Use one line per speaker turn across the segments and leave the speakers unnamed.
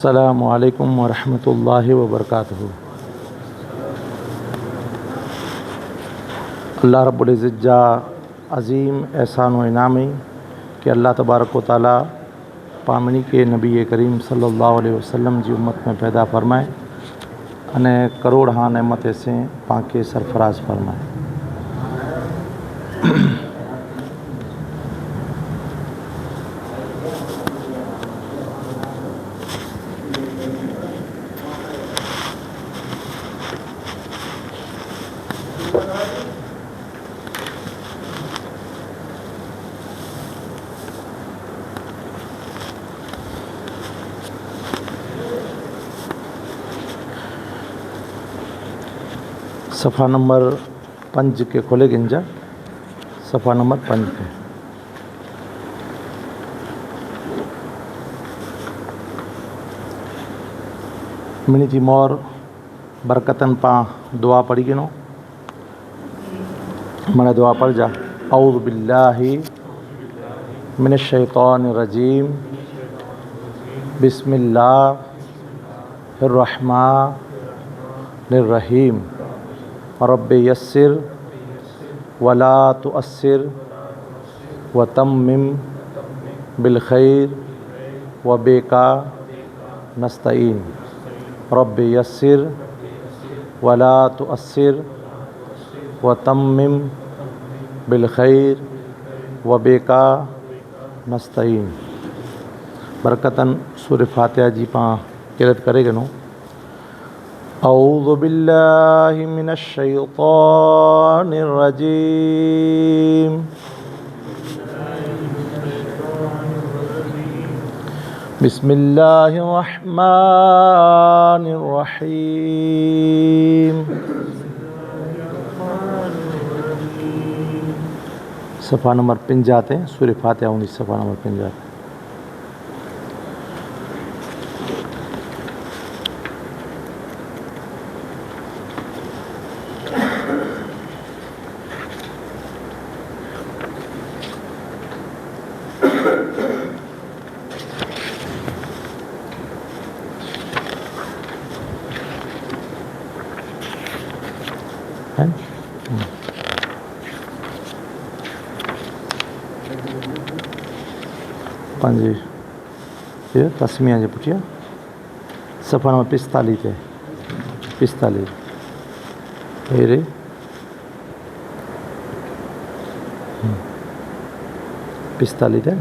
अस्सलामु अलैकुम वरहमतुल्लाहि वबरकातुहू। अल्लाह रब्बुल इज़्ज़त जा अज़ीम एहसान व इनामी कि अल्लाह तबारक व तआला पामणी के नबी करीम सल्लल्लाहु अलैहि वसल्लम जी उम्मत में पैदा फरमाए अने करोड़ हाँ नेमत से पाके सरफराज फरमाए। सफ़ा नंबर 5 के खोले गिंजा, सफ़ा नंबर 5 के मिनी थी मोर बरकतन पा दुआ पढ़ी गिनो। मैंने दुआ पढ़ जा। औज़ु बिल्लाहि मिनश शैतानिर रजीम बिस्मिल्लाहिर रहमानिर रहीम रब्बि यस्सिर वला तुअस्सिर व तम्मिम बिल खैर व बेका नस्तईन। रब्बि यस्सिर वला तुअस्सिर व तम्मिम बिल खैर व बेका नस्तईन। बरकतन सूरह फातिहा जी पा किरत करे नो। औज़ु बिल्लाहि मिनश शैतानिर रजीम बिस्मिल्लाहिर रहमानिर रहीम। सफ़ा नंबर 5 जाते हैं सूरह फातिहा 19 सफ़ा नंबर 5 जाते हैं। पंजी ये तस्मिया जो पुछिया सफ़ा नंबर 45 थे 45 रे 45 थे।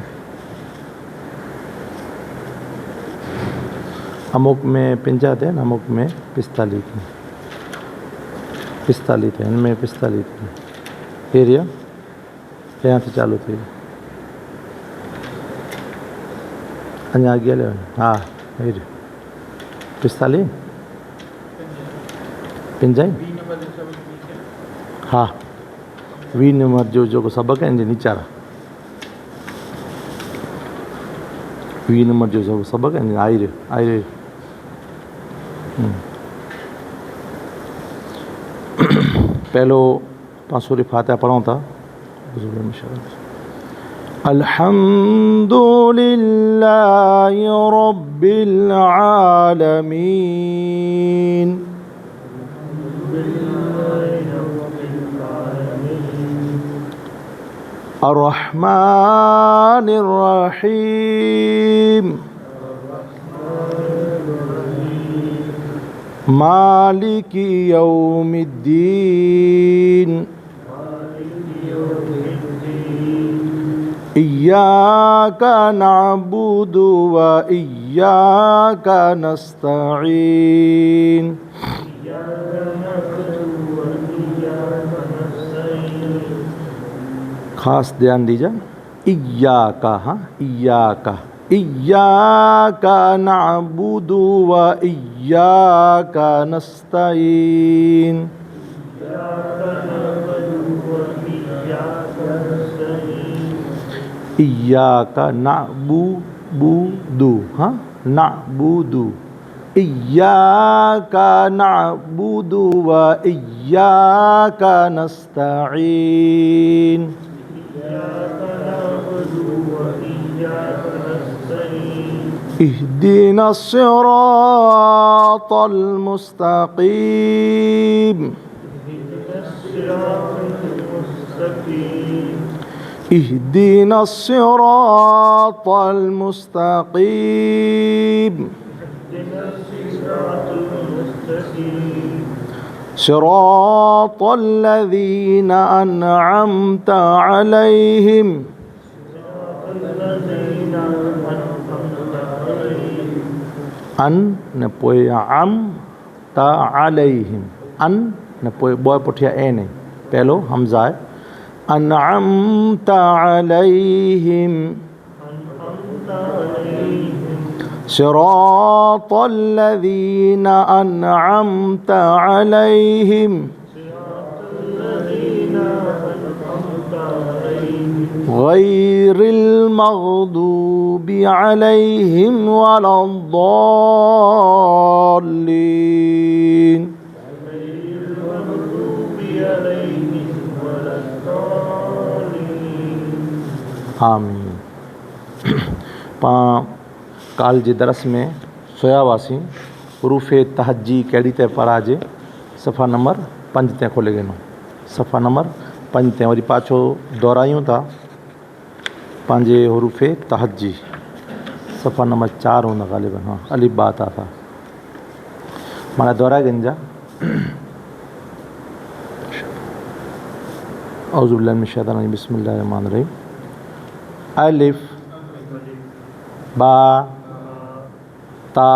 अमुक में 50 थे न अमुक में 45 थे 45 थे इनमें 45 थे एरिया यहाँ से चालू थी अञा अॻियां ले हाँ 45 पंजाई हाँ 20 नंबर जो सबक है नीचारा 20 नंबर जो सबक है आई रहे पहलो सूरह फातिहा पढ़ूं था। अल्हम्दुलिल्लाहि रब्बिल आलमीन अर्रहमानिर रहीम मालिकी यौमिद्दीन इय्याका नअबुदु व इय्याका नस्तईन। खास ध्यान दीजिए इय्याका हाँ इय्याका इय्याका नअबुदु व इय्याका नस्तईन। इय्याका नअबुदु हाँ नअबुदु इय्याका नअबुदु व इय्याका नस्तईन। इहदिना सिरातल मुस्तकीम इहदिना सिरातल मुस्तकीम सिरातल लज़ीना अनअमत अलैहिम अन ने पोइ अम ता अलैहिम अन ने पोइ बॉय पुठिया ए नहीं पहलो हमज़ा है अनअमत अलैहिम सिरातल लज़ीना अनअमत अलैहिम गैरिल मग़दूबि अलैहिम वलद्दाल्लीन आमीन। पां काल जे दरस में सोया वासी हुरूफ़ तहज्जी कहिड़ी ते पढ़ाजे सफ़ा नंबर 5 ते खोले गिनो सफ़ा नंबर 5 ते वरी पाछो दोहरायूं था पंहिंजे हुरूफ़ तहज्जी सफ़ा नंबर 4 हूंदा ग़ालिबन हाँ अलिफ बा ता था माना दोहराए गिनजा औज़ु बिल्लाहि मिनश शैतानिर रजीम बिस्मिल्लाहिर रहमानिर रहीम अलिफ बा ता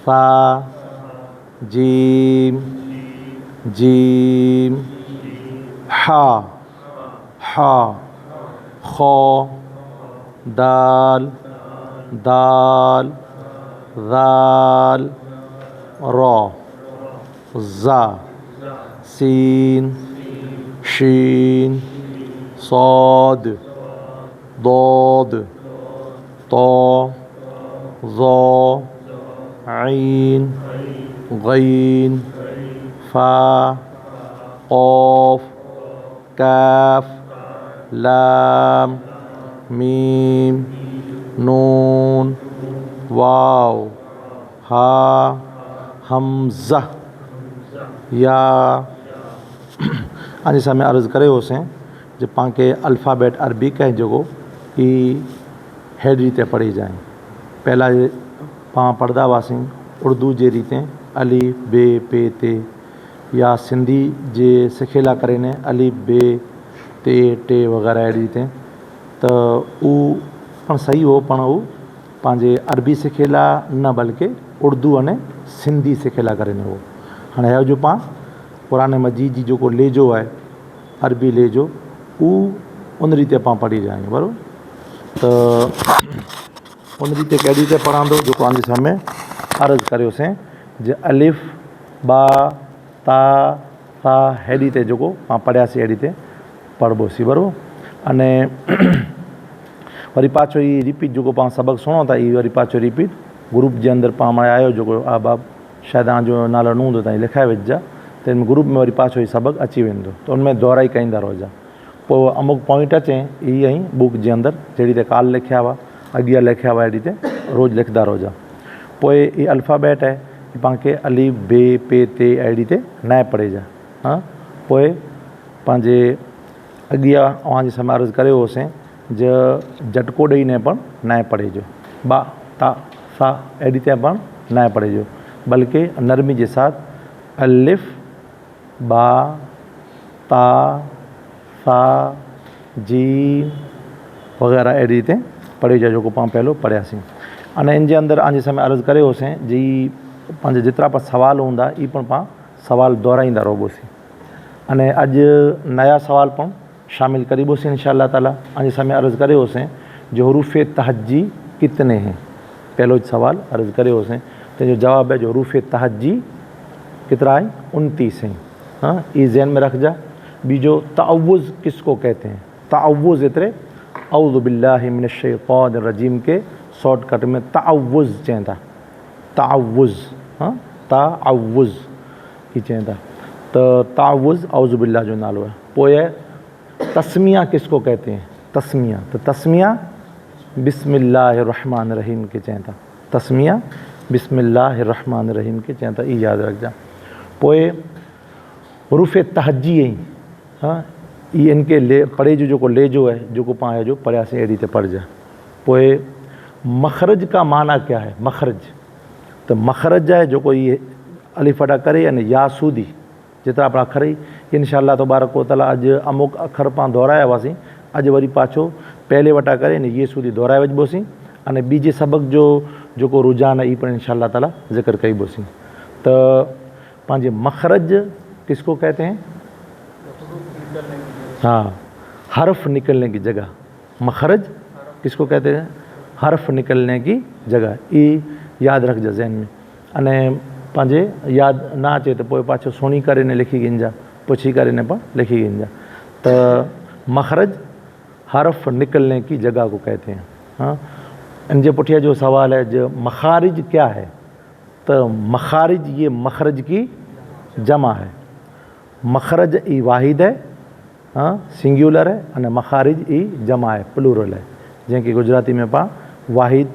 सा जीम जीम हा हा खौ दाल दाल दाल रा ज़ा सीन शीन सौद दौद तो ज़ो ऐन गैन फा क़ाफ काफ लाम मीम नून वाव हा हमज़ा या अॼु समय अर्ज़ु करे होसीं जो पाण खे अल्फ़ाबेट अरबिक है जो ई हेड़ी ते पढ़ी जाए पहला पाण पढ़ंदा हुआसीं उर्दू जे रीते अलिफ बे पे ते या सिंधी जे सिखियला करे ने अलिफ बे ते टे वग़ैरह अहिड़ी रीते त उहो पण सही हो पण उहो पंहिंजे अरबी सिखियला न बल्कि उर्दू अने सिंधी सिखियला करे ने हो हाणे हो जो पाण क़ुरान मजीद जी जेको लेजो आहे अरबी लेजो उहो उन रीते पाण पढ़ी जायूं बराबरि त उन रीते कहिड़ी रीते पढ़ंदो जेको पंहिंजे साम्हूं अर्ज़ु करियोसीं जे अलिफ बा ता सा हेड़ी ते जेको पाण पढ़ियासीं अहिड़ी ते पढ़बोसीं बराबरि अने वरी पाछो ई रिपीट जेको पाण सबक़ु सुणो था ई वरी पाछो रिपीट ग्रुप जे अंदरि पाण आयो जेको आबाब शायदि तव्हांजो नालो न हूंदो तव्हां लिखाए विझिजा त हिन ग्रुप में वरी पाछो ई सबक़ु अची वेंदो त उनमें दोहराई कंदा रहिजा पोइ अमुक पॉइंट अचे ईअं ई बुक जे अंदरि जहिड़ी ते काल लिखिया हुआ अॻियां लिखिया हुआ अहिड़ी ते रोज़ु लिखंदा रहिजा पोइ ई अल्फ़ाबेट आहे पाण खे अलिफ बे पे ते अहिड़ी ते न पढ़ेजा हाँ पोइ पंहिंजे अॻियां अव्हांजे साम्हूं अर्ज़ु करे होसीं जो झटको ॾेई ने पण न पढ़ेजो बा ता सा अहिड़ी ते पण न पढ़ेजो बल्कि नरमी के साथ अलिफ बा ता सा जीम वग़ैरह अहिड़ी रीते पढ़ेजा जेको पाण पहलो पढ़ियासीं अने इन जे अंदरि अॼु समय अर्ज़ु करे होसीं जी पंहिंजे जेतिरा पाण सुवाल हूंदा ई पण पाण सुवाल दोहराईंदा रहोसीं अने अॼु नया सुवाल पण शामिल करीबोसीं इंशाअल्लाह ताला अॼु समय अर्ज़ु करे होसीं जो हुरूफ़ तहज्जी कितने हैं पहलो सवाल अर्ज़ु करे होसीं तंहिंजो जवाब है जो हुरूफ़ तहज्जी कितना है 29 हैं हाँ ये ज़हन में रखजा बीजो तअव्वुज़ किसको कहते हैं तअव्वुज़ इतरे औज़ु बिल्लाहि मिनश शैतानिर रजीम के शॉर्टकट में तअव्वुज़ चवंदा तअव्वुज़ हाँ तअव्वुज़ ही चवंदा तो तअव्वुज़ औज़ु बिल्लाह जो नालो है पोइ तस्मिया किसको कहते हैं तस्मिया तो तस्मिया बिस्मिल्लाहिर्रहमानिर्रहीम के चवनि था। तस्मिया बिस्मिल्लाहिर्रहमानिर्रहीम के चवनि था, ई यादि रखिजा। पोइ हुरूफ़ तहजी ऐं ई इनके ले परे जो जेको लेजो है, जेको पाण जो पढ़ियासीं अहिड़ी ते पढ़िजा। पोइ मखरज का माना क्या है? मखरज त मखरज आहे जेको ये अलिफ वटा करे यानी या सूदी जेतिरा पाण अखर ई इंशाअल्लाह तबारक व तआला अॼु अमुक अखर पाण दोहराया हुआसीं, अॼु वरी पाछो पहले वटा करे ने ये सूदी दोहराए वॼिबोसीं अने ॿीजे सबक़ जो जेको रुझान आहे ई पिणु इंशाअल्लाह ताला ज़िक्र कईबोसीं। त पंहिंजे मखरज किसको कहते हैं? हाँ, हर्फ निकलने की जगह। मखरज किसको कहते हैं? हर्फ निकलने की जगह। ई यादि रखिजा ज़हन में। अने पंहिंजे यादि ना अचे त पोइ पाछो सुणी करे ने लिखी गिनजा, पुछी करे ने पाण लिखी गिनजा। त मखरज हर्फ निकलने की जगह को कहते हैं। हाँ, इनके पुठिया जो सवाल है जो मखारिज क्या है? तो मखारिज ये मखरज की जमा है। मखरज ई वाहिद है, हाँ सिंगुलर है, अने मखारिज ई जमा है, प्लूरल है, जैसे गुजराती में पाण वाहिद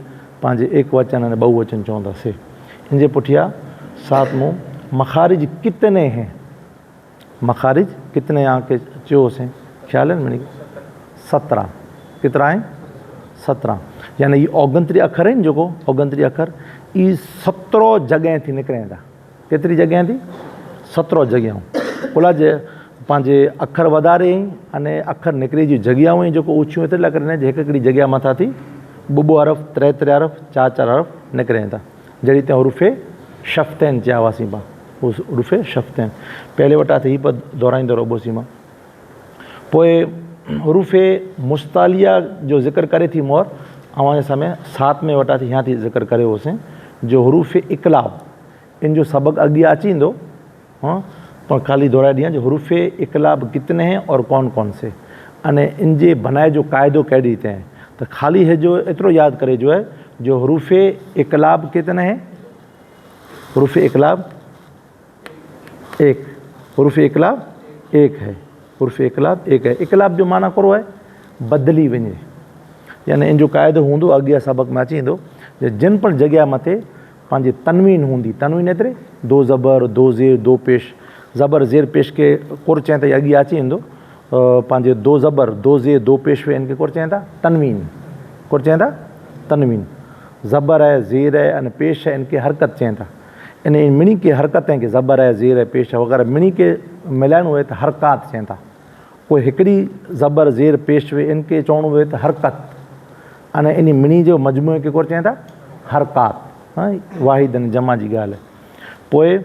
पंहिंजे एक वचन अने बहुवचन चवंदासीं। इनके पुठिया सातमों मखारिज कितने हैं? मखारिज कितने आके चयोसीं, ख्याल है मनी? 17। केतिरा आहिनि? 17। यानी ये ओगंतरी अखर आहिनि जेको ओगंतरी अखर ई 17 जॻह थी निकिरनि था। केतिरी जॻह थी? 17 जॻहियूं। कुल जे पंहिंजे अखर वधारे अने अखर निकिरे जी जॻहियूं ई जेको ऊचियूं एतिरे लाइ करे हिकु हिकिड़ी जॻह मथां थी ॿ हरफ, 3 हरफ, 4 हरफ निकिरनि था, जहिड़ी त हुरूफ़े शफ़्तैन चया हुआसीं पाण। उस हुरूफ़े शफ़्तैन पहले वटा थी पर दोहराईंदो रहबोसीं मां। पोइ हुरूफ़े मुस्तालिया जो ज़िक्र करे थी मोर अवां समय 7 में वटा थी यहाँ थी ज़िक्र करे होसीं जो हुरूफ़े इक़लाब इन जो सबक़ अॻियां अची वेंदो। हाँ, पर खाली दोहराए ॾियां जो हुरूफ़े इक़लाब कितने हैं और कौन कौन से, अने इन जे बनाए जो क़ाइदो कहिड़ी रीते हैं। तो खाली है जो एतिरो यादि करे जो है जो हुरूफ़े इक़लाब कितने हैं? हुरूफ़े इक़लाब एक, हुरूफ़े इक़लाब एक है, हुरूफ़े इक़लाब एक है। इक़लाब जो माना करो है बदली वञे, यानी इन जो क़ाइदो हूंदो अॻियां सबक़ में अची वेंदो जिन पण जॻह मथे पंहिंजी तनवीन हूंदी, तनवीन एतिरे 2 ज़बर 2 ज़ेर 2 पेश, ज़बर ज़ेर पेश के कुर चएं त अॻियां अची वेंदो। पंहिंजे 2 ज़बर 2 ज़ेर 2 पेश वे इनके कुर चएं था तनवीन, कुर चएं था तनवीन। ज़बर है, ज़ेर है अने पेश है, इनके हरकत चएं था। इन मिणी के हरकत है कि ज़बर है, ज़ेर है, पेश है वग़ैरह मिणी के मिलाइणो हुए त हरकत चएं था। कोई हिकिड़ी ज़बर ज़ेर पेश वे इनके चवणो हुए त हरकत, अने इन मिणी जो मजमूए के कुर चएं था हरकत। हाँ, वाहिद अने जमा जी ॻाल्हि है। पोइ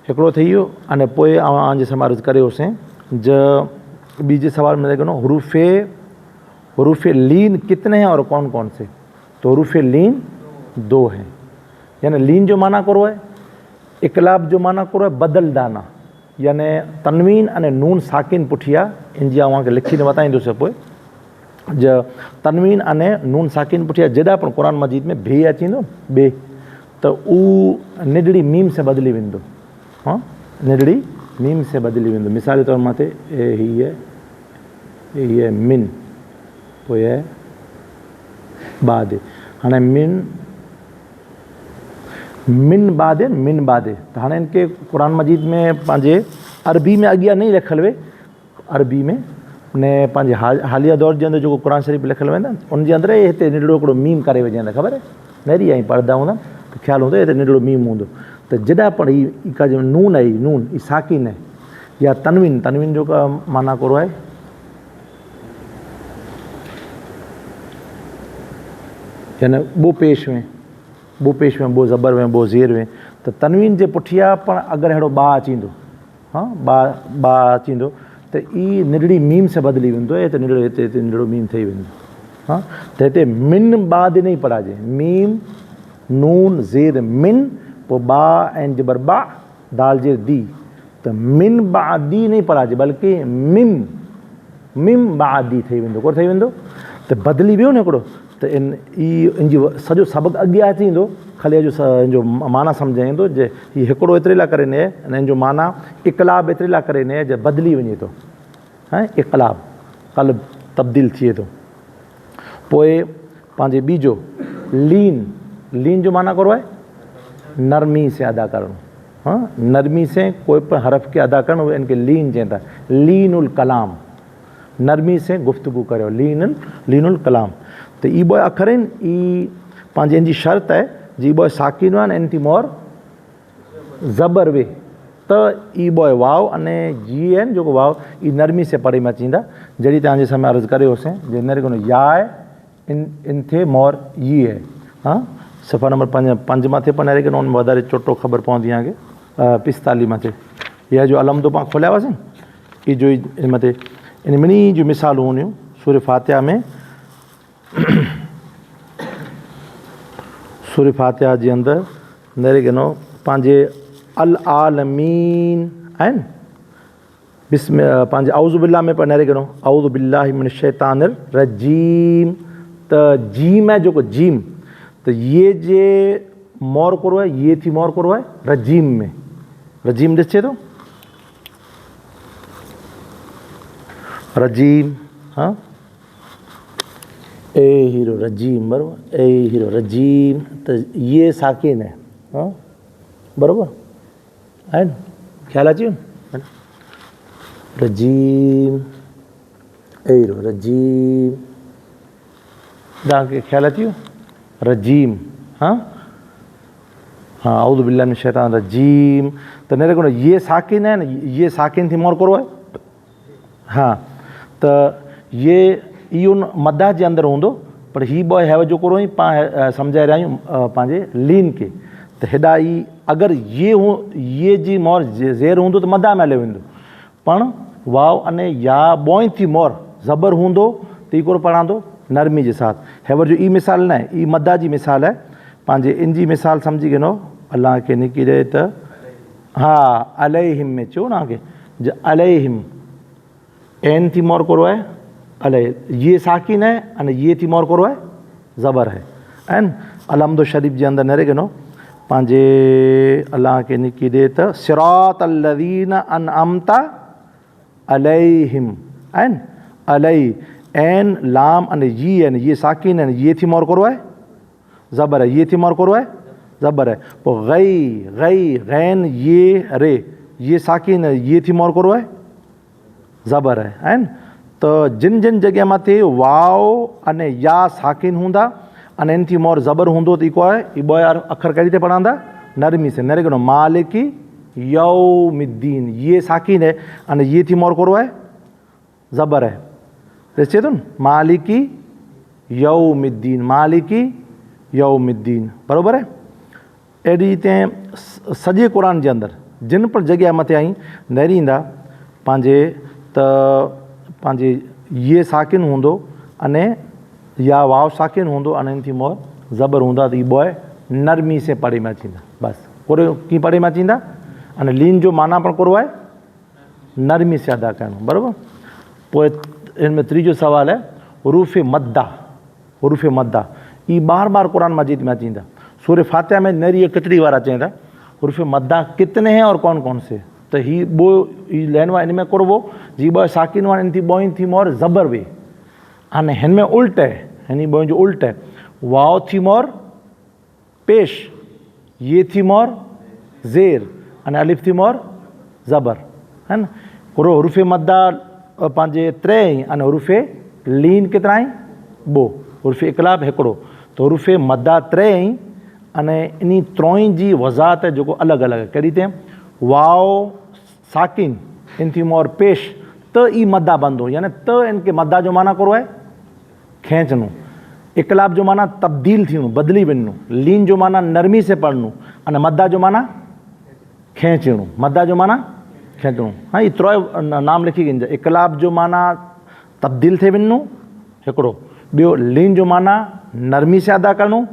हिकिड़ो थी वियो अने पोइ आवां जे समाज करे होसीं जो बीजे सवाल में देखो हुरूफ़े लीन कितने हैं और कौन कौन से? तो हुरूफ़े लीन 2 हैं, यानी लीन जो माना करो है इक़लाब जो माना करो है बदल दाना, यानी तनवीन अने नून साकिन पुठिया इन जी अवां खे लिखी न बताईंदुसि। पोइ जो तनवीन अने नून साकिन पुठिया जॾहिं पण क़ुरान मजीद में बे अची वेंदो बे त उहो निडड़ी मीम से बदिली वेंदो। हाँ, निडड़ी मीम से बदिली वेंदो। मिसाल जे तौर मथे ही है मिन, पोइ है बाद, हाणे मिन बादे त हाणे इनके क़ुरान मजीद में पंहिंजे अरबी में अॻियां नहीं लिखल वे, अरबी में ने पंहिंजे हालिया दौर जे अंदरि जेको क़ुरान शरीफ़ लिखल वेंदा उनजे अंदरि हिते निडड़ो हिकिड़ो मीम करे विझंदा, ख़बर आहे नरी ऐं पर्दा हूंदा त ख़्यालु हूंदो हिते निडड़ो मीम हूंदो। त जॾहिं पण ही का जो नून आहे, नून ई साकिन है या तनवीन, तनवीन जो का माना करो है यानी ॿो पेश में, ॿो पेश में, ॿो ज़बर में, ॿो ज़ेर में, त तनवीन जे पुठिया पण अगरि अहिड़ो बा अची वेंदो, हाँ बा अची वेंदो त ई निडड़ी मीम से बदिली वेंदो ऐं त निडड़ो हिते निडड़ो मीम ठही वेंदो। हाँ, त हिते मिन बाद नहीं पढ़ाइजे, मीम नून ज़ेर मिन, पोइ बा ऐं जबर बा दाल जे दी, त मिन बादी नहीं पढ़ाइजे बल्कि मिम बादी ठही वेंदो, कोन ठही वेंदो त बदिली वियो न हिकिड़ो। त इन जी सॼो सबक़ अॻियां अची वेंदो, ख़ाली इन जो माना सम्झ ईंदो जे हीउ हिकिड़ो एतिरे लाइ करे ने अने इन जो माना इक़लाब एतिरे लाइ करे ने जे बदिली वञे थो। हाँ, इक़लाब क़ल्ब तब्दील थिए थो। पोइ पंहिंजे बीजो लीन, लीन जो माना करो है नरमी से अदा करणु। हाँ, नरमी से कोई पण हरफ के अदा करणु, इनके लीन चवनि था। लीनुल कलाम, नरमी से गुफ्तगू करियो, लीनुल कलाम। तो ई ॿ अखर आहिनि, ई पंहिंजे इन जी शर्त आहे जी ॿ साकिन आहिनि, इन थी मोर ज़बर वे त ई ॿ वाव अने जी आहिनि जेको वाव ई नरमी से पढ़े में अची वेंदा। जहिड़ी तव्हांजे साम्हूं अर्ज़ु करियोसीं जे नरे कोन या आहे इन थे मोर ई आहे। हाँ, सफ़ा नंबर 5 मथे पर नरे के उन में वधारे चोटो ख़बर पवंदी तव्हांखे। 45 मथे इहा जो अलमदो पाण खोलिया हुआसीं, ई जो इन मथे इन मिनी जूं मिसालूं हूंदियूं सूर फातिहा में। सूर फातिहा जे अंदरि नरे गिनो पंहिंजे अल आलमीन आहिनि, बिस्म पंहिंजे औज़ु बिल्लाह में पर नरे गिनो औज़ु बिल्लाहि मिन शैतानिर रजीम। त जीम है जेको जीम, त ये जे मोर करो है, ये थी मोर करो है रजीम में। रजीम ॾिसे थो रजीम। हाँ, ए हीरो रजीम बराबरि, ए हीरो रजीम। त ये साकिन है। हाँ बराबरि आहे न, ख़्यालु अची वियो न। रजीम, ए हीरो रजीम, तव्हांखे ख़्यालु अची वियो रजीम। हाँ हाँ, औज़ु बिल्लाहि मिन शैतानिर रजीम। त नरे कोन ये साकिन है न, ये साकिन थी मोर करो है। हाँ, त ये इहो मदा जे अंदरि हूंदो, पर ही ॿ हैव जो करो ई पाण सम्झाए रहिया आहियूं पंहिंजे लीन खे। त हेॾा ई अगरि ये जी मोर ज़ेर हूंदो त मदा में हलियो वेंदो, पण वाव अने या ॿोई थी मोर ज़बर हूंदो त ई कोन पढ़ंदो नरमी जे साथ। हैवर जो ई मिसाल न आहे, ई मदा जी मिसाल आहे। पंहिंजे इन जी मिसाल सम्झी गिनो, अलाह खे निकिरे त हा अलैहिम में चयो न के ज अलैहिम, एन थी मोर करो है अलैह, ये साकिन है अने ये थी मोर करो है ज़बर है न। अलहमदो शरीफ जे अंदरि नरे गिनो पंहिंजे अलाह खे निकिरे त सिरातल लज़ीना अनअमता अलैहिम आहिनि, अलैहि एन लाम अने ये आहिनि, ये साकिन आहिनि, ये थी मोर करो है ज़बर है, ये थी मोर करो है ज़बर है। पोइ गई गैन ये रे, ये साकिन है, ये थी मोर करो है ज़बर है न। तो जिन जिन जॻह मथे वाव अने या साकिन हूंदा अने इन थी मोर ज़बर हूंदो त इको आहे ई ॿ अखर कहिड़ी ते पढ़ंदा नरमी से। नरे गिनो मालिकी यौमिद्दीन, ये साकिन है अने ये थी मोर करो है ज़बर है। ॾिसे थो न, मालिकी यौमिद्दीन, मालिकी यौमिद्दीन बराबरि है। अहिड़ी हिते सॼे क़ुर जे अंदरि जिन पर जॻह मथे आई नरी ईंदा पंहिंजे त पंहिंजे ये साकिन हूंदो अने या वाव साकिन हूंदो अने इन थी मोर ज़बर हूंदा त ई ॿ नरमी से पढ़े में अची वेंदा। बसि कोरे कीअं पढ़े में अची वेंदा, अने लीन जो माना पण कोरो आहे नरमी से अदा करणु बराबरि। पोइ इन में तीजो सवाल है हुरूफ़ मद्दा। हुरूफ़ मद्दा ई बार बार कुरान मजीद में अची वेंदा। सूर फातिहा में नरी कितनी बार अचें था हुरूफ़ मद्दा कितने हैं और कौन कौन से। तो ही बो ही लैनवा इन में कुर वो जी ॿ साकिन वार इन थी ॿोई थी मोर ज़बर वे। अने हिन में उल्ट है, हिन ॿोई जो उल्ट है, वाव थी मोर पेश, ये थी मोर ज़ेर अने अलिफ थी मोर ज़बर है न। कुरो हुरूफ़ मद्दा पंहिंजे 3 अने हुरूफ़ लीन केतिरा आहिनि 2, हुरूफ़ इक़लाब हिकिड़ो। तो हुरूफ़ मद्दा 3 अने इन 3 जी वज़ाहत जेको अलॻि अलॻि कहिड़ी थिए, वाव साकिन इन थी मोर पेश त ई मद्दा बंदो, यानी त इनके मद्दा जो माना करो है खींचनो, इक़लाब जो माना तब्दील थियणो बदली वञणो, लीन जो माना नरमी से पढ़णो अने मद्दा जो माना खींचणो, मद्दा जो माना खींचणो। हाँ, ये 3 नाम लिखी गिनजा। इक़लाब जो माना तब्दील थे वञणो हिकिड़ो, ॿियो लीन जो माना नरमी से अदा करणो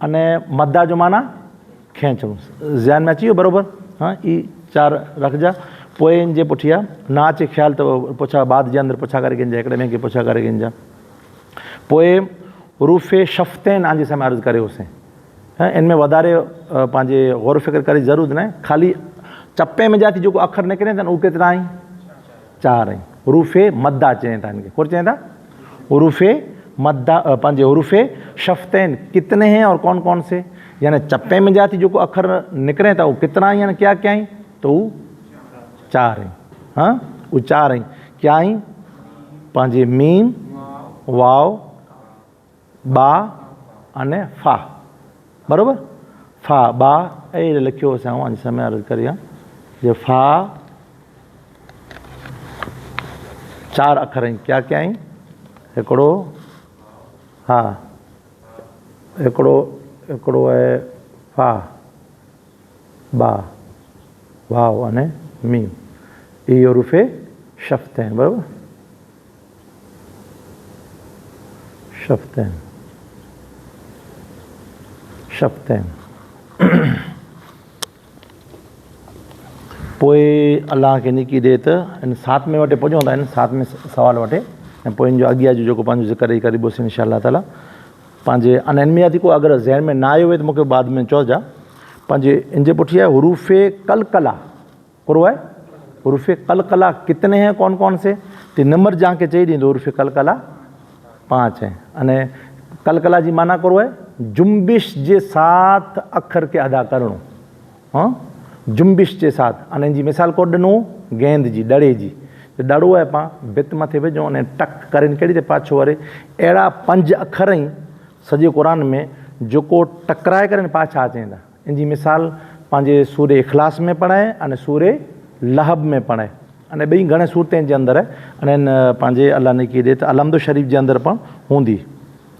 अने मद्दा जो माना खींचणो। ज़हन में अची वियो बराबरि। हाँ, ई 4 रखिजा। पोइ इन जे पुठियां ना अचे ख़्याल त पुछा बाद जे अंदरि पुछा करे गिनजा, हिकिड़े में के पुछा करे गिनजा। पोइ हुरूफ़ शफ़्तैन आंजे साम्हूं अर्ज़ु करियोसीं। हाँ, इनमें वधारे पंहिंजे गौर फ़िक्र करे ज़रूरत न आहे, ख़ाली चपे में जाती जेको अखर निकिरे था उहे केतिरा आहिनि 4 आहिनि। हुरूफ़ मद्दा चवनि था, इनखे कुर चवनि था हुरूफ़ मद्दा पंहिंजे हुरूफ़े शफ़्तैन कितने हैं और कौन कौन से, यानी चप्पे में जाती जो अखर निकिरे था वो कितना यानी क्या क्या आहिनि, तो वो 4 आहिनि। हाँ वो 4 आहिनि क्या आहिनि, पंहिंजे मीम वाव बा अने फा, बराबर। फा बा ए लिखियो असां अॼु समय अर्ज़ करियां जे फा 4 अखर आहिनि क्या क्या आहिनि, हिकिड़ो हा हिकिड़ो आहे फा बा वाव अने मीम, इहे हुरूफ़े शफ़्तैन, बराबर। शफ़्तैन शफ़्तैन पोइ अलाह खे निकी ॾे त इन 7 में वटे पुॼूं था, इन 7 में सवाल वटे ऐं पोइ इन जो अॻियां जो जेको पंहिंजो ज़िक्र ई करीबोसीं इंशाअल्लाह ताला। पंहिंजे अन इन में याती को अगरि ज़हन में ना आयो हुए त मूंखे बाद में चइजा। पंहिंजे इन जे पुठियां आहे हुरूफ़े कलकला, कहिड़ो आहे हुरूफ़े कलकला कितने हैं कौन कौन से, तो नंबर जंहिंखे चई ॾींदो हुरूफ़े कलकला 5 है। अने कलकला जी माना कहिड़ो आहे, जुम्बिश जे साथ अखर खे अदा करणो। हाँ जुम्बिश जे साथ, अने जी मिसाल को ॾिनो गेंद जी डड़े जी, डड़ो आहे पाण भित मथे विझूं अने टक करे कहिड़ी ते पाछो वरे, अहिड़ा 5 अखर ई सॼे क़ुर में जेको टकराए करे पाछा अचनि था। इन जी मिसाल पंहिंजे सूरे इख़लास में पढ़ाए अने सूरे लहब में पढ़ाए, अने ॿई घणे सूरतनि जे अंदरि आहे। अने पंहिंजे अलाह ने की ॾे त अलहम्दु शरीफ़ जे अंदरि पण हूंदी।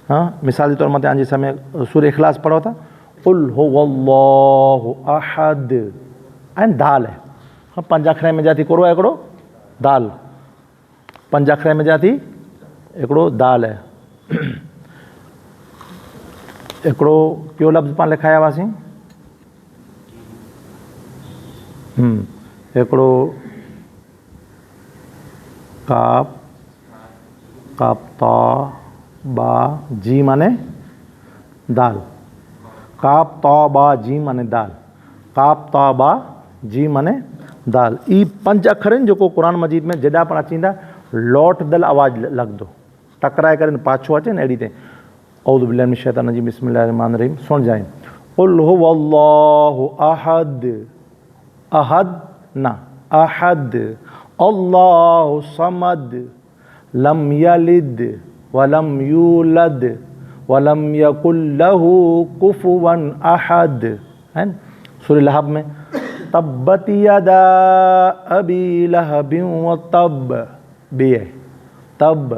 हाँ मिसाल जे तौर मथे तव्हांजे समय सूरे इख़लास पढ़ो था, कुल हुवल्लाहु अहद ऐं दाल आहे। हाँ 5 अखर में जाती कहिड़ो आहे, हिकिड़ो दाल, 5 अखर में जाती हिकिड़ो दाल आहे। हिकिड़ो कयो लफ़्ज़ पाण लिखाया हुआसीं, हिकिड़ो काप काप ता बा जी माने दाल, काप ता बा जी माने दाल, काप ता बा जी माने दाल। ई 5 अखर आहिनि जेको क़ुर मजीद में जॾा पण अचींदा लौटदल आवाज़ लॻंदो, टकराए करे पाछो अचे न अहिड़ी ते। औज़ु बिल्लाहि मिनश शैतानिर रजीम बिस्मिल्लाहिर रहमानिर रहीम सुण जाए। कुल हुवल्लाहु अहद, अहद ना अहद, अल्लाहु समद, लम यलिद वलम यूलद वलम यकुल लहू कुफुवन अहद। है न सूरह लहब में तब्बत यदा अबी लहबिन व तब बे तब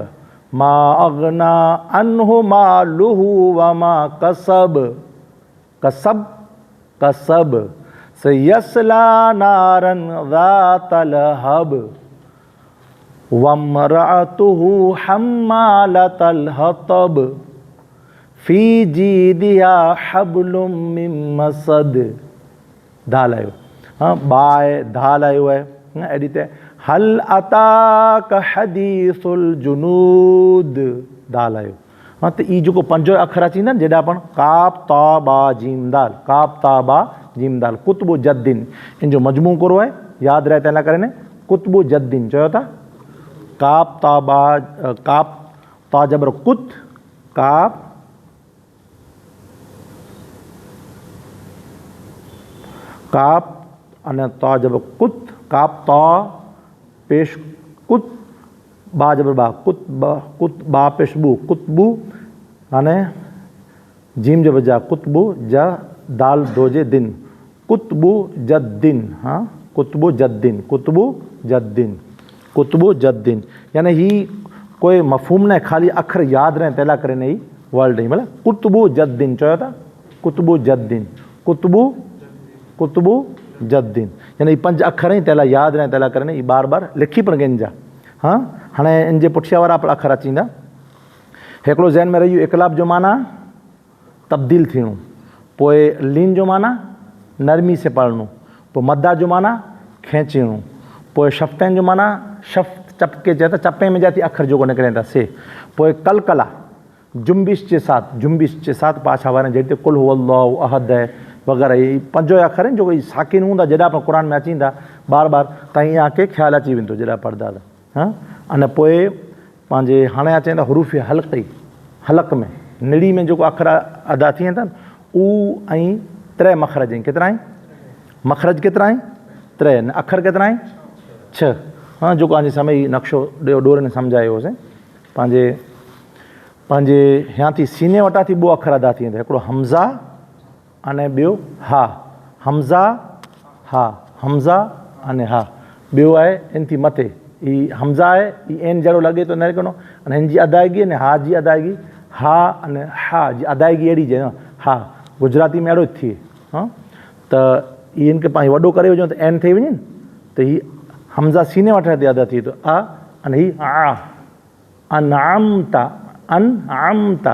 मा अगना अन्हु मालुहु व मा कसब, कसब कसब सयस्ला नारन ज़ातल हब वम्रअतुहु हम्मालतल हतब फी जीदिहा हब्लुम मिन मसद। दाल आयो, हाँ बाय दाल आयो है अहिड़ी ते हल अताक हदीसुल जुनूद, दाल आयो। हाँ तो ई जेको 5 अखर अची न जेॾा पण काप ता बा जीम दाल, काप ता बा जीम दाल, कुतुबु जद्दीन इन जो मजमू कहिड़ो आहे यादि रहे तंहिं करे न कुतुबु जद्दीन चयो था। काप ता बा काप ता जबर कुत, काप काप अने ता जबर कुत, काप ता पेश कुत बा जबर बा कुत बा पेश बू कुतबू, अने जीम जबर जा कुतबू जा दाल दोजे दिन कुतबु जद्दीन। हाँ कुतबु जद्दीन, कुतबु जद्दीन, कुतबु जद्दीन यानी ही कोई मफ़हूम न खाली अखर यादि रहे तैला करे नहीं वर्ड ही मतलब कुतबु जद्दीन चयो था, कुतबु जद्दीन, कुतबु कुतबु जद्दीन यानी 5 अखर ही तैला यादि रहे तैला करे नहीं बार बार लिखी पण गइन जा। हाँ हाणे इन जे पुठियां वारा अखर अचींदा। हिकिड़ो ज़हन में रहियो इक़लाब जो माना तब्दील थियणो, पोइ लीन जो माना नरमी से पढ़णो, पोइ मद्दा जो माना खींचणो, पोइ शफ़्तैन जो माना चपके चए त चपे में जाती अखर जेको निकिरे था से, पोइ कलकला जुम्बिश के साथ पाछा वारे जेते कुल हुवल्लाहु अहद है वग़ैरह ये 5 अखर आहिनि जेको साकिन हूंदा जॾा पण क़ुर में अचींदा बार बार त ईअं आके ख़्यालु अची वेंदो जॾा पढ़ंदा त। हाँ अने पोइ पंहिंजे हाणे अचनि था हुरूफ़ हल्क़ी, हलक में निड़ी में जो अखर अदा थी था उ ऐं 3 मखरज आहिनि। केतिरा आहिनि मखरज? केतिरा आहिनि? 3। अखर केतिरा आहिनि? 6। हाँ जो पंहिंजे समय नक्शो डोर ने सम्झायो होसीं पंहिंजे यहाँ थी सीने वटां थी 2 अखर अदा थी वेंदा। हिकिड़ो हमज़ा अने ॿियो हा। हमज़ा हा, हमज़ा अने हा। ॿियो आहे इन थी मथे ही हमज़ा आहे, ही एन जहिड़ो लॻे थो न कोन। अने हिन जी अदायगी अने हा जी अदायगी, हा अने हा जी अदायगी अहिड़ी जे न हा गुजराती में अहिड़ो थिए। हाँ त हिन खे पाण वॾो करे विझूं त एन ठही वञे त ही हमज़ा सीने वटां ते अदा थिए थो आ अने ही आ। अनआमता, अनआमता,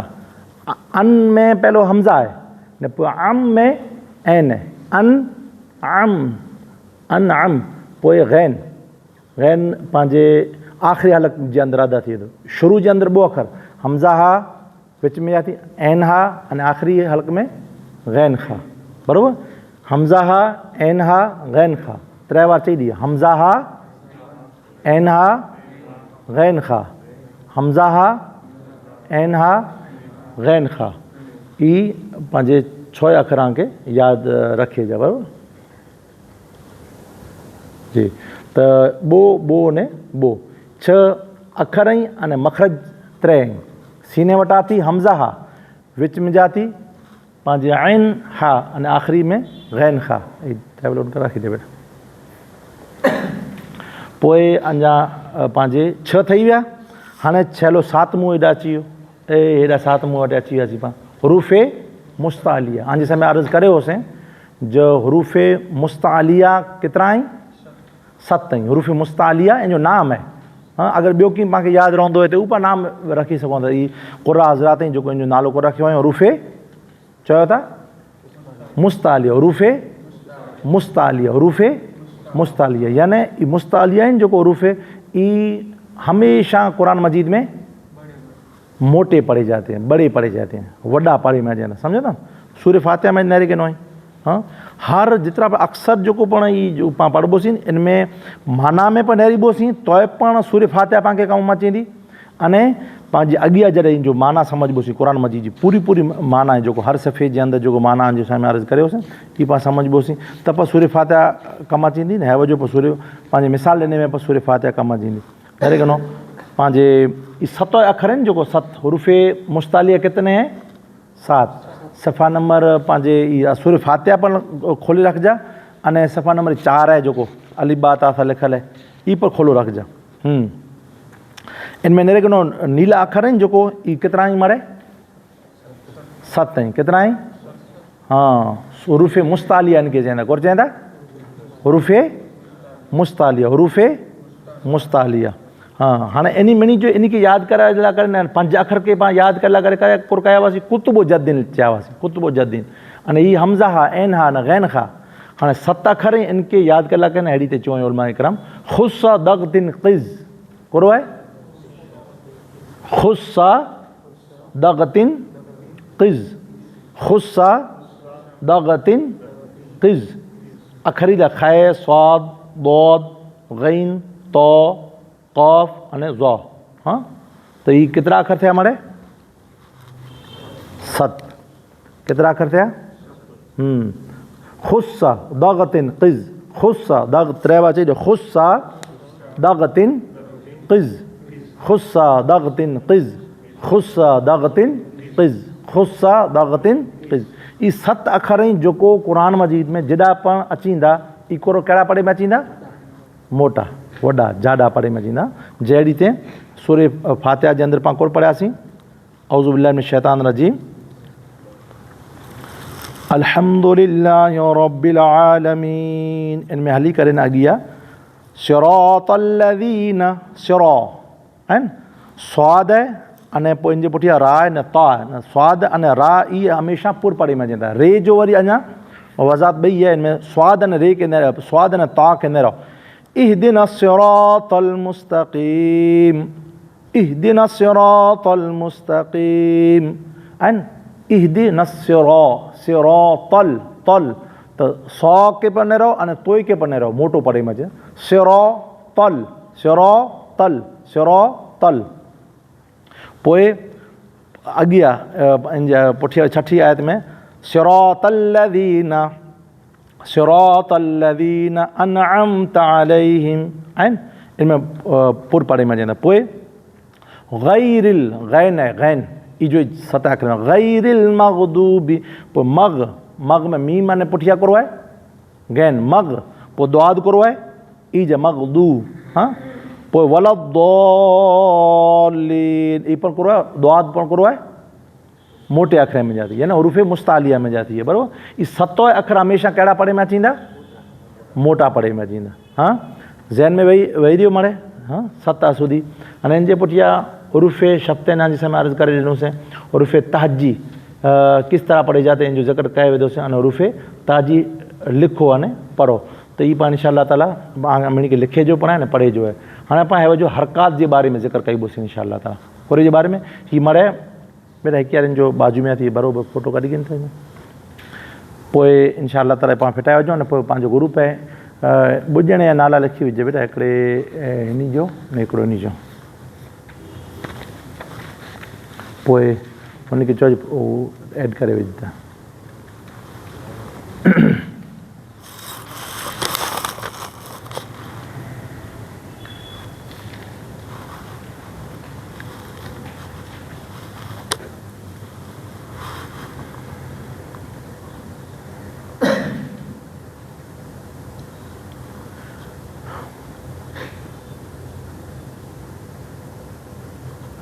अन में पहलो हमज़ा है ने पोइ आम में एन है। अन आम, अन आम पोइ गैन, गैन पंहिंजे आख़िरी हलक जे अंदरि अदा थिए थो। शुरू जे अंदरि 2 अखर हमज़ा हा, विच में थी एन हा अने आख़िरी हलक में गैन खा। बराबरि हमज़ा हा, एन हा, गैन खा 3 बार चई दी। हमज़ा हा, एन हा, गैन खा। हमज़ा हा, एन हा, गैन खा। ई पंहिंजे 6 अखरां खे यादि रखिजे। बराबरि जी। त बो ने बो 6 अखर ई अने मखरज 3 आहिनि। सीने वटां थी हमज़ा हा, विच में जा थी पंहिंजे आइन हा अने आख़िरी में गैन खा। ट्रेवल कर रखी दे बेटा। पोइ अञा पंहिंजे 6 ठही विया। हाणे 7 मुंहुं हेॾा अची वियो। हेॾा 7 मुंहुं वटि अची वियासीं पाण। हुरूफ़े मुस्तालिया हाणे समय अर्ज़ु करे होसीं जो हुरूफ़े मुस्तालिया केतिरा आहिनि? 7 आहिनि। हुरूफ़े मुस्तालिया इन जो नाम है। हाँ अगरि ॿियो कीअं पाण खे यादि रहंदो है त ऊपर नाम रखी सघूं था। ही क़ुरा हज़रात जेको इन जो नालो को रखियो आहे हुरूफ़े चयो था मुस्तालिया। हुरूफ़े मुस्तालिया, हुरूफ़े मुस्तालिया यानी ई मुस्तालिया आहिनि जेको हुरूफ़े ई हमेशा कुरान मजीद में मोटे पढ़े जाते हैं, बड़े पढ़े जाते हैं, वॾा पढ़े में जाना। समझो ना सूर्य फातिहा में नहरे के नोई। हाँ हर जितना अक्सर जो को पण ई जो पाण पढ़बोसीं इनमें माना में पण नहरी बोसीं तो पण सूर्य फातिहा पाण खे कम अचे थी। अने पंहिंजे अॻियां जॾहिं जो माना सम्झबोसीं कुरान मजीद जी पूरी माना आहे जेको हर सफ़े जे अंदरि जेको माना जो साम्हूं अर्ज़ु कयोसीं ई पाण सम्झबोसीं त पोइ सूर्य फातिहा कमु अची वेंदी न। हैव जो पोइ सूर्य पंहिंजे मिसाल ॾिने में पोइ सूर्य फातिहा कमु अची वेंदी। अरे कनो पंहिंजे ई 7 अखर आहिनि जेको 7 हुरूफ़े मुस्तालिया कितने हैं? 7। सफ़ा नंबर पंहिंजे इहा सूर्य फातिहा पण खोले रखिजा अने सफ़ा नंबर 4 आहे जेको अलिफ बा ता सां लिखियलु आहे ई पर खोलो रखिजा। इनमें नेरे कनो नीला अखर आहिनि जेको ई केतिरा आहिनि मारे? 7 आहिनि। केतिरा आहिनि? हाँ हुरूफ़े मुस्तालिया इनखे चवंदा। कोन चवंदा हुरूफ़े मुस्तालिया, हुरूफ़े मुस्तालिया। हाँ हाणे इन मिनी जो इन खे यादि कराइण लाइ करे न 5 अखर खे पाण यादि करण लाइ करे कुर कया हुआसीं कुतुबो जद्दीन चया हुआसीं। कुतुबो जद्दीन अने हीअ हमज़ा हा, एन हा न गैन खा। हाणे 7 अखर इनखे यादि करण लाइ करे न अहिड़ी ते चऊं उलमा इकराम ख़ुस्सा दग़तिन क़िज़ कहिड़ो आहे? ख़ुस्सा दग़तिन क़िज़, ख़ुस्सा दग़तिन क़िज़। अखरी ला ख़ै, स्वाद, दौद, गैन, तो, क़ाफ अने ज़ा। हाँ तो ये कितना अखर थे हमारे? 7। कितना अखर थे? ख़ुस्सा दग़तिन क़िज़, ख़ुस्सा दग़ 3 बार चाहिए। ख़ुस्सा दग़तिन क़िज़, ख़ुस्सा दग़तिन क़िज़, ख़ुस्सा दग़तिन क़िज़, ख़ुस्सा दग़तिन क़िज़। ये 7 अखर आहिनि जेको कुरान मजीद में जॾा पण अचींदा ई कोरो कहिड़ा पढ़े में अचींदा? मोटा वॾा जाॾा पढ़े में अचींदा। जहिड़ी ते सूर्य फातिहा जे अंदरि पाण कोन पढ़ियासीं औज़ु बिल्लाहि मिनश शैतानिर रजीम अल्हम्दुलिल्लाहि रब्बिल आलमीन। इनमें हली करे न अॻियां सिरातल लज़ीना सिरा आहिनि स्वाद आहे अने पोइ इनजे पुठियां रा आहे न ता आहे न। स्वाद अने रा इहे हमेशह पुर पढ़े में अचंदा। रे जो वरी अञा वज़ात ॿई आहे इनमें स्वाद अने रे के न स्वाद अने ता के न रहो। इहदिना सिरातल मुस्तक़ीम, इहदिना सिरातल मुस्तक़ीम आहिनि। इहदिना सिरातल तल त सौ के पर न रहो अने तोय के पर न रहो मोटो पढ़े में अचे सिरातल सिरातल सिरातल। पोइ अॻियां पुठियां छठी आयत में सिरातल्लज़ीना अनअमत अलैहिम आहिनि, इनमें पुर पढ़े में चवंदा पोइ गैरिल गैन आहे गैन ई जो 7 अखर में गैरिल मग़दूबी पोइ मग में मीम माने पुठियां करो आहे गैन मग पोइ दुआद करो आहे ई जा मग़दू हाँ पोइ वलद्दॉलीन ई पण करो आहे दुआद पण करो आहे मोटे अखर में जाती है ना उरूफ़ मुस्तालिया में जाती है बराबरि। ये 7 अखर हमेशा कहिड़ा पढ़े में थींदा मोटा पढ़े में थींदा हाँ ज़हन में वेही रहियो मरे हाँ 7 सूदी अने इन जे पुठियां उरूफ़ शफ़्तना जिसे मैं अर्ज़ करे ॾिनोसीं उरूफ़ तहजी किस तरह पढ़े जाते हैं इन जो ज़िक्र कयो वेंदोसीं अने उरूफ़ तहजी लिखो अने पढ़ो तो ये पाण इंशाअल्लाह ताला मिणी के लिखे जो पढ़ाए न पढ़े जो है हाँ पाण हे जो हरकात जे बारे में ज़िक्र कईबोसीं इंशाअल्लाह ताला पूरे जे बारे में ही मरे बेटा हिकु यार जो बाजू में थी बराबरि फोटो कढी गिन थी पोइ इंशाअल्लाह ताला पाण फिटाए वञो अने पोइ पंहिंजो ग्रुप आहे ॿुॾण जा नाला लिखी विझे बेटा हिकिड़े हिन जो ने हिकिड़ो हिन जो पोइ हुनखे चइजो उहो ऐड करे विझंदा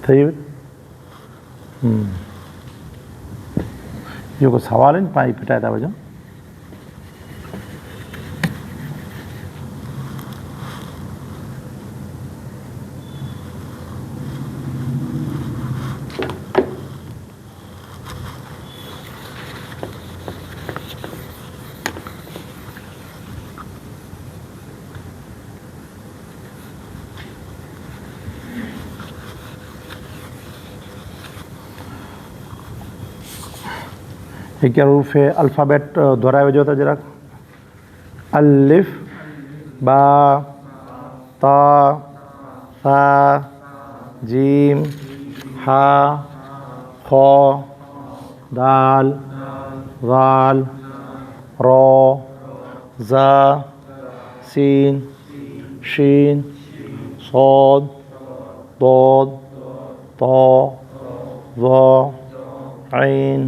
थी इहो को सवाल आहिनि पाण फिटाए था वञूं हिकु उरूफ़ अल्फ़ाबेट दोहराए विझो त जरा अलिफ बा ता सा जीम हा खो दाल ज़ाल रो ज़ा सीन शीन صاد ضاد طا ظا عين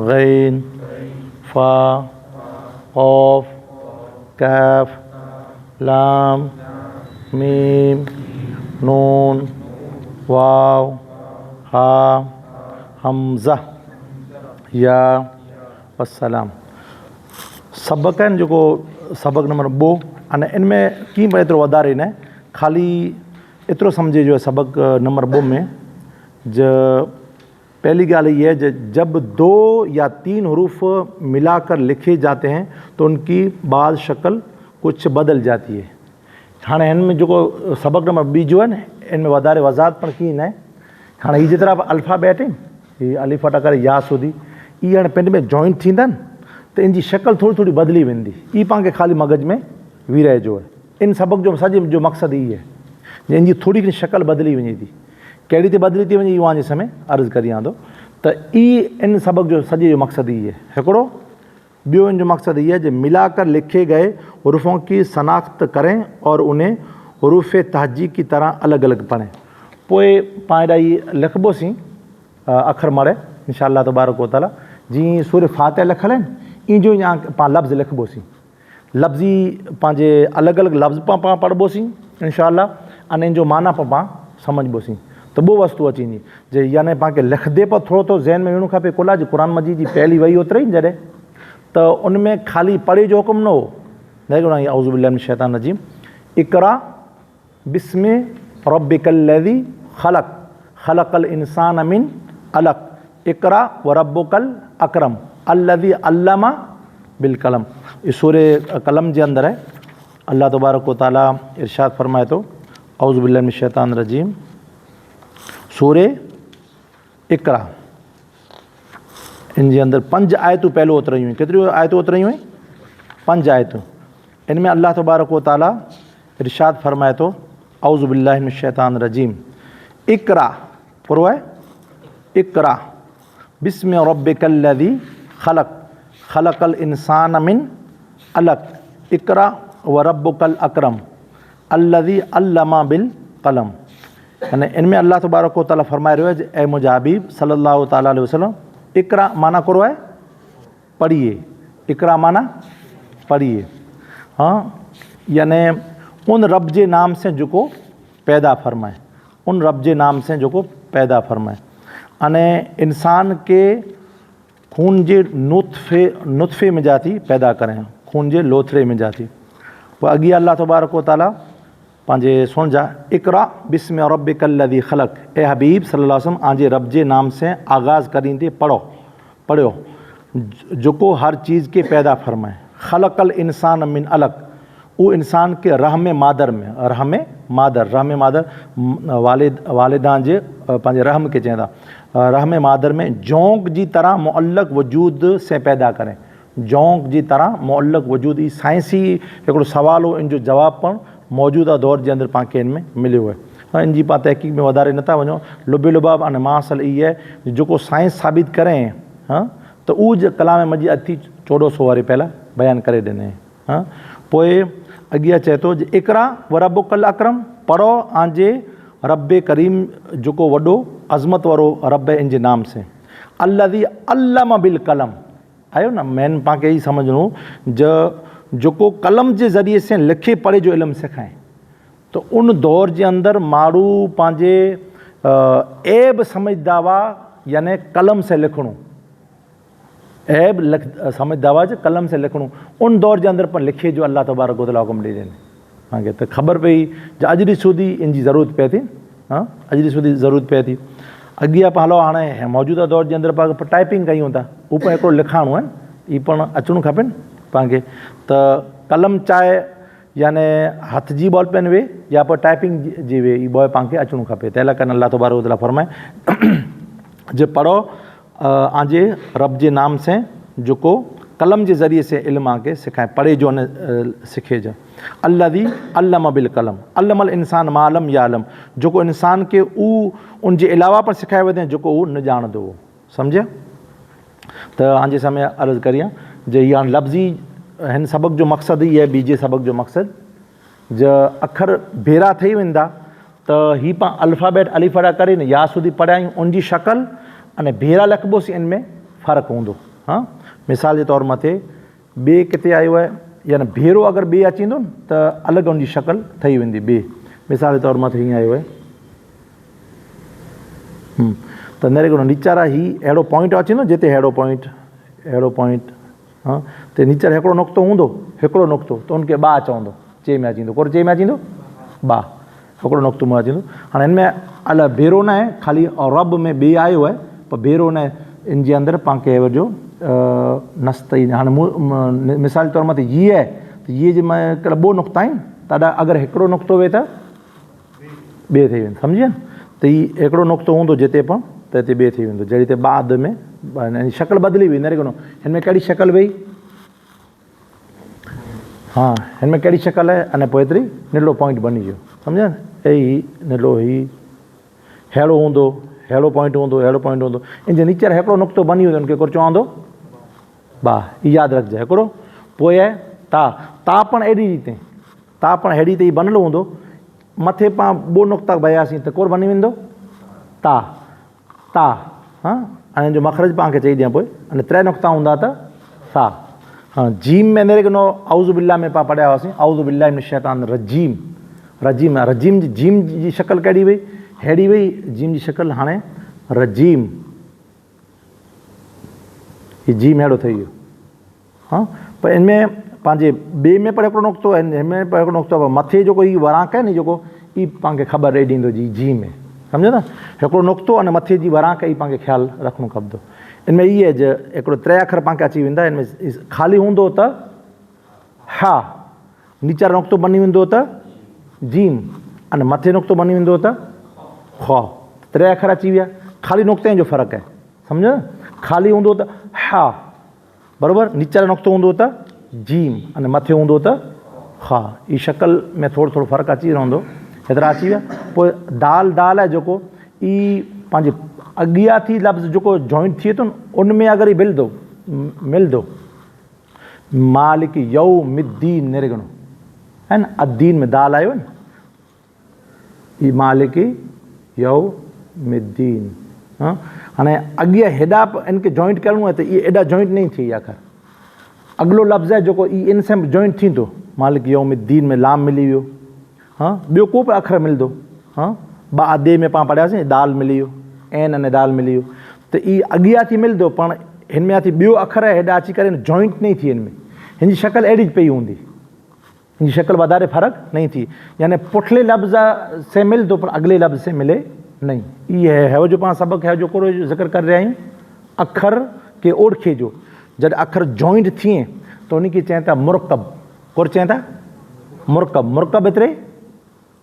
غين فا قاف كاف لام ميم नून वाव हा हमज़ा या वसलाम सबक आहिनि जेको सबक नंबर 2 अने इनमें कीअं बि एतिरो वधारे न खाली एतिरो सम्झे जो सबक नंबर 2 में पहली गाल ये है जब 2 या 3 हरूफ मिलाकर लिखे जाते हैं तो उनकी बाज़ शक्ल कुछ बदल जाती है। हाँ इनमें जो सबक नंबर 2 जो है ना इनमें वधारे वज़ाहत पर की न हाँ ये जितना अल्फ़ाबेट आहिनि ये अलिफ़ टकर या सूदी ये हाँ पंहिंजे में जॉइंट थींदा तो इनकी शक्ल थोड़ी थोड़ी बदली वेंदी ये पाण खे खाली मगज में वीराए जो है इन सबक जो सॼे जो मक़सद ये है जिनकी थोड़ी शक्ल बदली वञे थी कहिड़ी ते बदली थी वञे इहो हाणे समय अर्ज़ करियां थो त ई इन सबक जो सॼे जो मक़सद ये है हिकिड़ो ॿियो इन जो मक़सद ये है जो मिलाकर लिखे गए हुरूफ़ों की शनाख्त करें और उन्हें हुरूफ़ तहजी की तरह अलग अलग पढ़ें पोइ पाण ये लिखबोसीं अखर मरे इंशाअल्लाह तबारक व तआला जी सूरह फातिहा लिखल आहिनि ई जो या पाण लफ़्ज़ लिखबोसीं लफ़्ज़ी पंहिंजे अलॻि अलॻि लफ़्ज़ पाण पढ़बोसीं इंशाअल्लाह अने इन जो माना पाण सम्झबोसीं तो 2 वस्तु अची वेंदी जे यानी पाण खे लिखंदे पर थोरो तो ज़हन में विहणो खपे कुल क़ुर मजीद जी पहली वही ओतिरे ई जॾहिं त उनमें खाली पढ़े जो हुकुम न हो देखो ना औज़ु बिल्लाहि मिनश शैतानिर रजीम इक़रा बिस्मि रब्बिकल्लज़ी ख़लक़ ख़लक़ल इंसान मिन अलक़ इक़रा व रब्बुकल अकरम अल्लज़ी अल्लमा बिल कलम इस सूरह कलम जे अंदर है अल्लाह तबारक व तआला इरशाद फरमाए तो औज़ु बिल्लाहि मिनश शैतानिर रजीम सूरह इक़रा इन जे अंदर 5 आयतूं पहलो उतरियूं हुयूं केतिरियूं आयतूं उतरियूं हुयूं 5 आयतूं इनमें अल्लाह तबारक व तआला इरशाद फरमाए तो औज़ु बिल्लाहि मिनश शैतानिर रजीम इक़रा पूरो है इकरा बिस्मि रब्बिकल्लज़ी खलक खलकल इंसान मिन अलक इकरा व रब्बुकल अकरम अल्लज़ी अल्लमा बिल कलम। यानी इनमें अल्लाह तबारक व तआला फरमाए रहियो है, ए मुंहिंजा हबीब सल्लल्लाहु ताला अलैहि वसल्लम, इकरा माना करो है पढ़िए, इकरा माना पढ़िए। हाँ, यानी उन रब जे नाम से जो पैदा फरमाए, उन रब जे नाम से जो पैदा फरमाए। अने इंसान के खून जे नुतफ़े में जाती पैदा करें, खून जे लोथरे में जाती। पोइ अॻे अल्लाह तबारक व तआला पंहिंजे सुण जा इकरा बिस्मि रब्बिकल्लज़ी खलक, ए हबीब सल्लल्लाहु अलैहि वसल्लम आजे रब जे नाम से आगाज़ करींदे पढ़ो जो हर चीज़ के पैदा फरमाए। खलकल इंसान मिन अलक, वो इंसान के रहम मादर वालिदान जे पंहिंजे रहम के चवंदा, रहम मादर में जोंक जी तरह मुअल्लक वजूद से पैदा करें, जोंक जी तरह मुअल्लक वजूद। ई साइंसी हिकिड़ो सवाल हो, इन जो जवाब पण मौजूदा दौर जे अंदरि पाण खे इन में मिलियो आहे। इन जी पाण तहक़ीक़ में वधारे नथा वञूं, लुबे लुबाब अने मां असल इहा आहे जेको साइंस साबित करें, हाँ, त उहो कलाम मजीद अती 1400 वारे पहिला बयानु करे ॾिने। हाँ, पोइ अॻियां चए थो जे इकरा व रब्बुकल अकरम, पढ़ो आंजे रब करीम जेको वॾो अज़मत वारो रब इन जे नाम से। अल्लज़ी अल्लम बिल कलम, आयो न, मेन पाण खे ई सम्झणो जेको कलम जे ज़रिए से लिखे पढ़े जो इल्मु सिखाए। तो उन दौर जे अंदरि माण्हू पंहिंजे ऐब सम्झंदा हुआ, यानी कलम से लिखणो, ऐब सम्झंदा हुआ जो कलम से लिखणो। उन दौर जे अंदरि पर लिखे जो अल्लाह तबारक व तआला हुकुम ॾेई ॾिने। तव्हांखे त ख़बर पई जो अॼु ॾींहुं सूदी इन जी ज़रूरत पए थी। हाँ, अॼु ॾींहुं सूदी ज़रूरत पए थी। अॻियां पाण हलो हाणे मौजूदा दौर जे अंदरि पाण टाइपिंग कयूं था, उहो पिणु हिकिड़ो लिखाणो आहे, ई पण अचणो खपे पाण खे। त कलम चाहे यानी हथ जी बॉल पेन वे या पोइ टाइपिंग जी वे, ई बॉय पाण खे अचणो खपे। तंहिं लाइ करे अल्लाह तबारक व तआला फरमाए जे पढ़ो आंजे रब जे नाम से जेको कलम जे ज़रिए से इल्म आके सिखाए, पढ़े जो न सिखे जो। अल्लज़ी अल्लम बिल कलम अल्लमल इंसान मालम या आलम, जेको इंसान के उन जे अलावा पर सिखाए वधे जेको उहो न ॼाणंदो हो। सम्झिया? त आंजे समय अर्ज़ु करियां जे इहा लफ़्ज़ी हिन सबक़ जो मक़सदु ई आहे, ॿीजे सबक़ जो मक़सदु जो अखर भेरा थी वेंदा त ही पाण अल्फ़ाबेट अलिफ़ड़ा करे न या सुधी पढ़ायूं, उनजी शक्ल अने भेरा लिखबोसीं, इन में फ़र्क़ु हूंदो। हाँ, मिसाल जे तौर मथे ॿिए किथे आयो आहे, यानी भेरो अगरि ॿिए अची वेंदो न त अलॻि उनजी शक्ल ठही वेंदी ॿिए। मिसाल जे तौर मथे हीअं आयो आहे, त नरे को नीचारा ही अहिड़ो पॉइंट अची वेंदो जिते अहिड़ो पॉइंट, हाँ, त नीचर हिकिड़ो नुक़्तो हूंदो, हिकिड़ो नुक़्तो त उनखे ॿा चवंदो, चे में अची वेंदो, कोन चे में अची वेंदो ॿा, हिकिड़ो नुक़्तो में अची वेंदो। हाणे हिन में अलाए भेरो न आहे, ख़ाली रब में ॿे आयो आहे, पर भेरो न आहे। इन जे अंदरि पाण खे जो नस्तई, हाणे मिसाल जे तौर मथे ये आहे, त ये जे में हिकिड़ा ॿ नुक़्ता आहिनि, तॾहिं अगरि हिकिड़ो नुक़्तो वे त ॿिए थी वेंदो। सम्झिया न? त हीउ हिकिड़ो नुक़्तो हूंदो जिते पाण त हिते ॿिए थी वेंदो, जहिड़ी त बाद में शक्ल बदिली वेई। नरे कोन हिन में कहिड़ी शक्ल वेई, हाँ, हिन में कहिड़ी शक्ल आहे, अने पोइ एतिरी निलो पॉइंट बनी वियो। सम्झिया न? ही निलो ही अहिड़ो हूंदो, अहिड़ो पॉइंट हूंदो, इन जे नीचर हिकिड़ो नुक़्तो बनी वेंदो, उनखे कुझु चवंदो बा, यादि रखिजे हिकिड़ो। पोइ आहे ता पण अहिड़ी रीते, ता पण अहिड़ी रीते बनल हूंदो, मथे पाण ॿ नुक़्ता भयासीं त कोर बनी वेंदो ता। हाँ, हाणे जो मखरज पाण खे चई ॾियां पोइ, अने 3 नुक़्ता हूंदा त सा। हाँ, जीम में नरे किनो औज़ु बिल्लाह में पाण पढ़िया हुआसीं, औज़ु बिल्लाहि मिनश शैतान रजीम, रजीम जी जीम जी शक्ल कहिड़ी वई, अहिड़ी वई जीम जी शक्ल। हाणे रजीम, हीउ जीम अहिड़ो ठही वियो। हाँ, पर इनमें पंहिंजे ॿिए में पर हिकिड़ो नुक़्तो आहे, हिन में पर हिकिड़ो नुक़्तो, मथे जेको हीउ वरांक आहे न जेको, ई पाण खे ख़बर ॾेई ॾींदो जी जीम में। सम्झो न? हिकिड़ो नुक़्तो अने मथे जी वरांक, ई पाण खे ख़्यालु रखणो खपंदो। इनमें इहे आहे जो हिकिड़ो 3 अखर पाण खे अची वेंदा, इनमें ख़ाली हूंदो त हा, नीचर नुक़्तो बनी वेंदो त जीम, अने मथे नुक़्तो बनी वेंदो त ख़ौ। 3 अखर अची विया, ख़ाली नुक़्ते जो फ़र्क़ु आहे। सम्झो न? ख़ाली हूंदो त हा, बराबरि, नीचर नुक़्तो हूंदो त जीम, अने मथे हूंदो त हा। ई शक्ल में थोरो फ़र्क़ु अची रहंदो, हेतिरा अची विया। पोइ दाल आहे जेको, ई पंहिंजे अॻियां लफ़्ज़ जेको जॉइंट थिए थो न उन में अगरि ही मिलंदो मालिक यौमिद्दीन निरगणो है न, अद्दीन में दाल आयो न, ही मालिक यौमिद्दीन। हाँ हाणे अॻियां हेॾा इनखे जॉइंट करिणो आहे त इहे एॾा जॉइंट नहीं थी आख़िर। अॻिलो लफ़्ज़ आहे जेको इन से जॉइंट थींदो, मालिक यौमिद्दीन में लाम मिली वियो। हाँ ॿियो को बि अख़र मिलंदो। हाँ बादे में पाण पढ़ियासीं दाल मिली वियो, ऐन अने दाल मिली वियो, त ई अॻियां मिलंदो पाण हिन में ॿियो अख़र हेॾा अची करे जॉइंट नहीं थी हिन में, हिन जी शक्ल अहिड़ी पई हूंदी, हिन जी शक्ल वधारे फ़र्क़ु नहीं थी, यानी पुठले लफ़्ज़ से मिलंदो पर अॻिले लफ़्ज़ से मिले नहीं। ये है जो पाण सबक है जो कोरो ज़िक्र कर रहे आहियूं अख़र के ओड़खे जो। जॾहिं अख़र जॉइंट थिए त उन खे चवनि था मुरकब, कोर चवनि था मुरकब। मुरकब एतिरे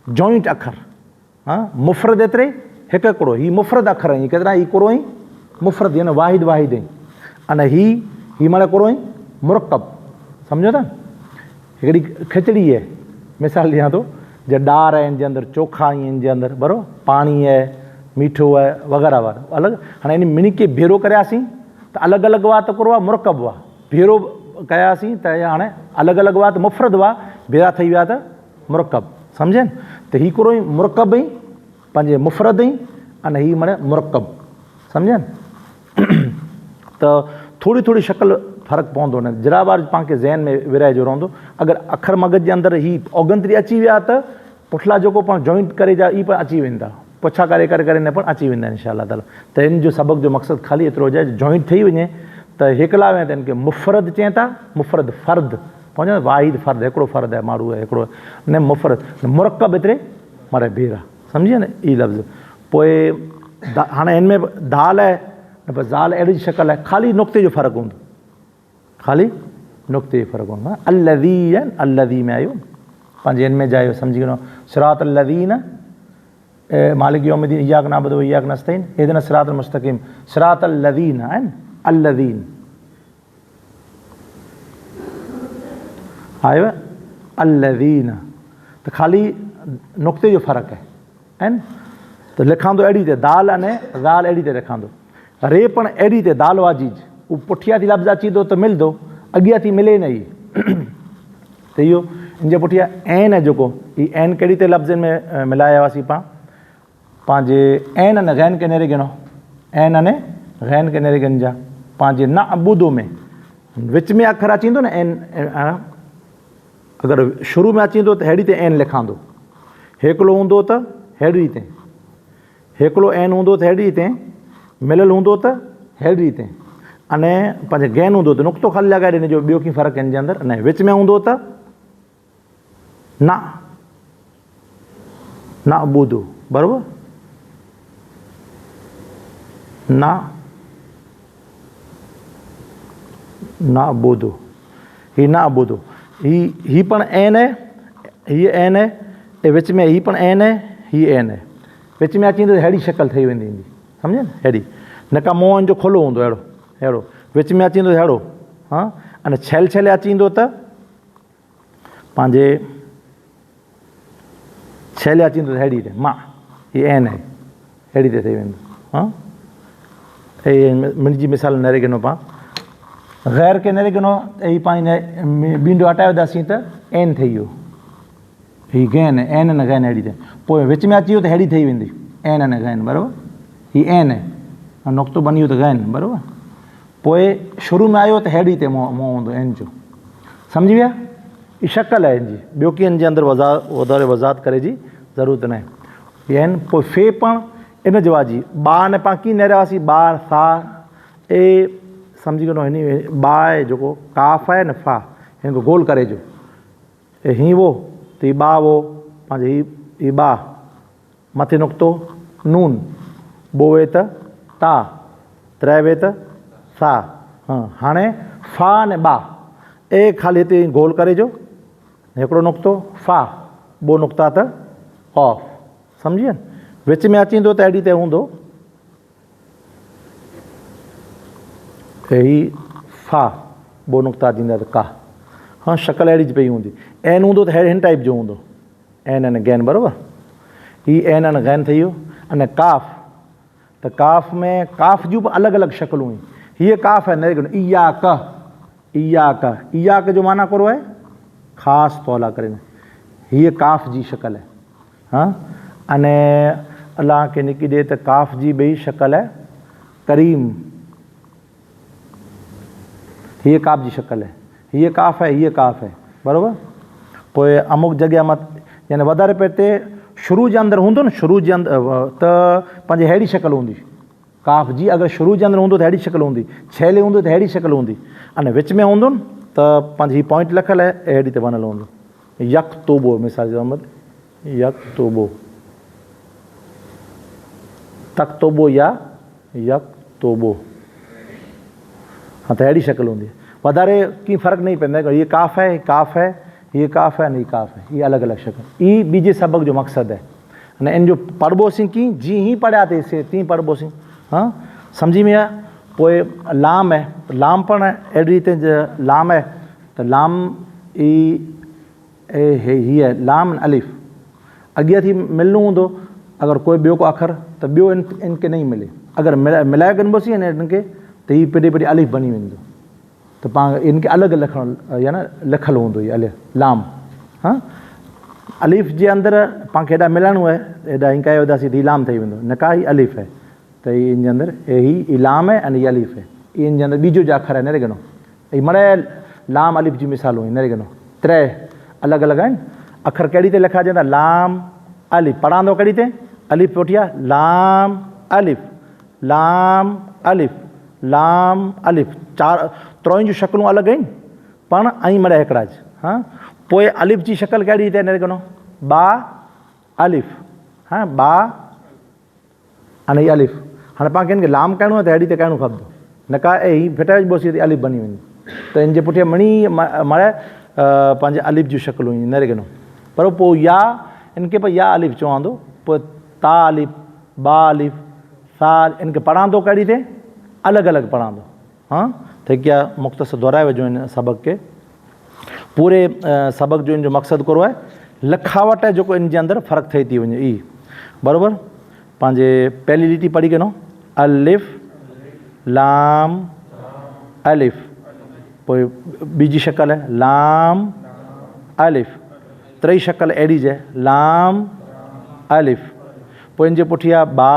जॉइंट अख़र। हाँ मुफ़रद एतिरे हिकु हिकिड़ो, ही मुफ़रद अख़र आहिनि केतिरा, ही कोरो ई मुफ़रद यानी वाहिद वाहिद आहिनि, अने ही माना कोरो ई मुरकब। सम्झो था, हिकिड़ी खिचड़ी है मिसाल ॾियां थो, जो ॾार आहे हिन जे अंदरि, चोखा आहिनि हिन जे अंदरि, बराबरि पाणी आहे, मीठो आहे वग़ैरह वारो अलॻि। हाणे इन ॿिन्ही खे भेरो करियासीं त अलॻि अलॻि हुआ त कोरो आहे मुरकब हुआ, भेरो कयासीं त हाणे अलॻि अलॻि हुआ त मुफ़रद हुआ, भेरा थी विया त मुरकब। सम्झनि, त हीउ कोरो ई मुरकब ई पंहिंजे मुफ़रद ई, अने हीउ माना मुरकब। सम्झनि, त थोरी थोरी शक्ल फ़र्क़ु पवंदो न, जरा बार पाण खे ज़हन में विराइजो रहंदो। अगरि अख़र मग़ज़ जे अंदरि ही ओगंतरी अची विया त पुठला जेको पाण जॉइंट करे जा ई पण अची वेंदा, पुछा करे करे करे न पण अची वेंदा इंशाअल्लाह ताला। त हिन जो सबक़ जो मक़सदु ख़ाली एतिरो हुजे जॉइंट ठही वञे त हिकिला वें त हिनखे मुफ़रद चवनि था, मुफ़रद फ़र्द पहुचो, वाहिद फ़र्द हिकिड़ो फ़र्द आहे, माण्हू आहे हिकिड़ो न मुफ़रद, मुरकब एतिरे माना भेरा। सम्झे न ई लफ़्ज़। पोइ हाणे हिन में दाल आहे न, बसि ज़ाल अहिड़ी शक्ल आहे, ख़ाली नुक़्ते जो फ़र्क़ु हूंदो, ख़ाली नुक़्ते जो फ़र्क़ु हूंदो। अल्लज़ी आहे, अल्लज़ी में आयो पंहिंजे हिन में जायो, सम्झी वञो सिरात अल्लज़ीन मालिक यौमिद्दीन इय्याक नअबुदु व इय्याक नस्तईन इहदिना सिरातल मुस्तक़ीम, सिरात अल्लज़ीन आहिनि अल्लज़ीन आयो अल्लज़ीन, त ख़ाली नुक़्ते जो फ़र्क़ु आहे न। त लिखंदो अहिड़ी ते दाल अने ज़ाल अहिड़ी ते लिखंदो, रे पण अहिड़ी ते दाल वाजीज, उहो पुठियां थी लफ़्ज़ अची थो त मिलंदो, अॻियां थी मिले न ई। त इहो इन जे पुठियां ऐन आहे जेको, ही ऐन कहिड़ी ते लफ़्ज़नि में मिलाया हुआसीं पाण पंहिंजे ऐन अने ग़ैन के नेरे गिनो, ऐन अने ग़ैन के नेरे गिन जा पंहिंजे न अबूदो में विच में अख़र अची वेंदो न ऐन, अगरि शुरू में अची वेंदो त अहिड़ी ते ऐन लिखंदो, हिकिड़ो हूंदो त अहिड़ी ते, हिकिड़ो ऐन हूंदो त अहिड़ी ते, मिलियल हूंदो त अहिड़ी ते, अने पंहिंजे गैन हूंदो त नुक़्तो ख़ाली लॻाए ॾिनो जो ॿियो कीअं फ़र्क़ु हिन जे अंदरि, अने विच में हूंदो त न अबूदो, बराबरि न अबूदो, ही न अबूदो, ही पण ऐन आहे, हीअ ऐन आहे, ऐं विच में ही पण ऐन आहे, हीअ ऐन आहे, विच में अची वेंदो त अहिड़ी शक्ल ठही वेंदी ईंदी, सम्झे न, अहिड़ी न का मुंहं जो खुलो हूंदो अहिड़ो अहिड़ो, विच में अची वेंदो अहिड़ो। हाँ अने छेल छेले अची वेंदो त पंहिंजे छेले अची वेंदो त अहिड़ी ते मां, हीअ ऐन आहे, अहिड़ी ते ठही वेंदो। हाँ मुंहिंजी मिसाल नरे गिनो पाण, ग़ैर के नरे गिनो त ही पाण बींडो हटायोसीं त ऐन ठही वियो, ही गैन आहे, ऐन न गैन अहिड़ी ते, पोइ विच में अची वियो त अहिड़ी ठही वेंदी, ऐन अने गैन, बराबरि ही ऐन आहे, नुक़्तो बनी वियो त गैन, बराबरि। पोइ शुरू में आयो त अहिड़ी ते मुंहुं हूंदो ऐन जो, सम्झी विया, ही शक्ल आहे हिन जी, ॿियो की हिन जे अंदरि वधारे वज़ाहत करे जी ज़रूरत न आहे। ऐन पोइ फे पण इन जो आहे जी, बा ने पाण कीअं नेरिया हुआसीं, बा सा ए, सम्झी वञो हिन बा आहे जेको काफ़ आहे न फा, हिन खे गोल करे जो, ऐं हीअं वो त हीउ बा वो पंहिंजे ही बा, मथे नुक़्तो नून, बोवे त ता, त्रैवे त सा। हाँ हाणे फा ने बा ए ख़ाली हिते गोल करे जो, हिकिड़ो नुक़्तो फा, ॿ नुक़्ता त ऑफ, सम्झी न, विच में अची वेंदो त अहिड़ी ते हूंदो, ही फा, ॿ नुक़्ता अची वेंदा त का। हाँ शक्ल अहिड़ी पई हूंदी, ऐन हूंदो त हिन टाइप जो हूंदो, ऐन अने गैन, बराबरि ही ऐन अने गैन ठही वियो। अने काफ़, त काफ़ में काफ़ जूं बि अलॻि अलॻि शक्लूं आहिनि। हीअ काफ़ आहे नरे इया क जो माना कहिड़ो आहे? ख़ासि तौला करे हीअ काफ़ जी शक्ल आहे। हाँ अने अलाह खे निकी ॾे त काफ़ जी ॿई शक्ल आहे करीम। हीअ काफ़ जी शक्ल आहे, हीअ काफ़ आहे, हीअ काफ़ आहे, बराबरि। पोइ अमुक जॻह मत यानी वधारे पे ते शुरू जे अंदरि हूंदो न, शुरू जे अंदरि त पंहिंजी अहिड़ी शक्ल हूंदी काफ़ जी। अगरि शुरू जे अंदरि हूंदो त अहिड़ी शक्ल हूंदी, छैले हूंदो त अहिड़ी शक्ल हूंदी, अने विच में हूंदो न त पंहिंजी पॉइंट लिखियलु आहे अहिड़ी ते बनल हूंदो। यक्तुबु मिसाल जे तौर ते यक्तुबु, तक्तुबु या यक्तुबु, हाँ त अहिड़ी शक्ल हूंदी। वधारे कीअं फ़र्क़ु नहीं पवंदो आहे, हीअ काफ़ आहे, काफ़ आहे, हीअ काफ़ आहे, हीअ काफ़ आहे, हीअ अलॻि अलॻि शक्ल। ई ॿिजे सबक़ जो मक़सदु आहे। अने इन जो पढ़िबोसीं कीअं, जीअं ई पढ़िया अथईं तीअं पढ़िबोसीं। हाँ सम्झी में आहे। पोइ लाम आहे, लाम पण अहिड़ी रीते लाम आहे त लाम हीअ आहे लाम अलिफ़ अॻियां थी मिलणो हूंदो। अगरि कोई ॿियो को अखर त ॿियो इनखे नहीं मिले, अगरि मिलाए गिनबोसीं न इनखे त हीअ पेॾे पेॾे अलिफ़ बनी वेंदो। त पाण इनखे अलॻि लिखणु या न लिखियलु हूंदो इहो अलिफ़ लाम। हाँ अलिफ़ जे अंदरि पाण खे हेॾा मिलाइणो आहे, हेॾा हिंका वधासीं त लाम ठही वेंदो, न का ही अलिफ़ आहे त इन जे अंदरि ही लाम आहे अने हीअ अलिफ़ आहे। इन जे अंदरि बीजो जो अखर आहे नरे गिनो, मड़े लाम अलिफ़ जी मिसालूं आहिनि नरे गिनो। त्रै अलॻि अलॻि आहिनि अखर। कहिड़ी ते लिखा वेंदा? लाम अलिफ़। पढ़ंदो कहिड़ी ते? अलिफ़ पुठियां लाम अलिफ़, लाम अलिफ़, लाम अलिफ़। चार त्रोइन जूं शक्लूं अलॻि आहिनि पण ऐं मड़े हिकिड़ा। हाँ पोइ अलिफ़ जी शक्ल कहिड़ी ते नरे गिनो? बा अलिफ़। हाँ बा अने हीअ अलिफ़। हाणे पाण खे लाम करिणो आहे त अहिड़ी ते करिणो खपंदो, न का ही फिटाए विझिबोसीं त अलिफ़ बनी वेंदी। त इन जे पुठियां मणी मड़े पंहिंजे अलिफ़ जूं शक्लूं ईंदियूं नरे गिनो। पर पोइ या इनखे पोइ या अलिफ़ चवंदो। पोइ ता अलिफ़, बा अलिफ़, सा इनखे पढ़ंदो कहिड़ी ते? अलॻि अलॻि पढ़ंदो। हाँ त क्या मुख़्तसर दोहराए वेझो इन सबक़ के। पूरे सबक़ जो इन जो मक़सदु कहिड़ो आहे? लिखावट आहे जेको इन जे अंदरि फ़र्क़ु थिए थी वञे ई, बराबरि। पंहिंजे पहली लिटी पढ़ी गिनो अलिफ़ लाम अलिफ़। पोइ बीजी शक्ल आहे लाम अलिफ़। टी शक्ल अहिड़ी जे लाम अलिफ़। पोइ इन जे पुठियां बा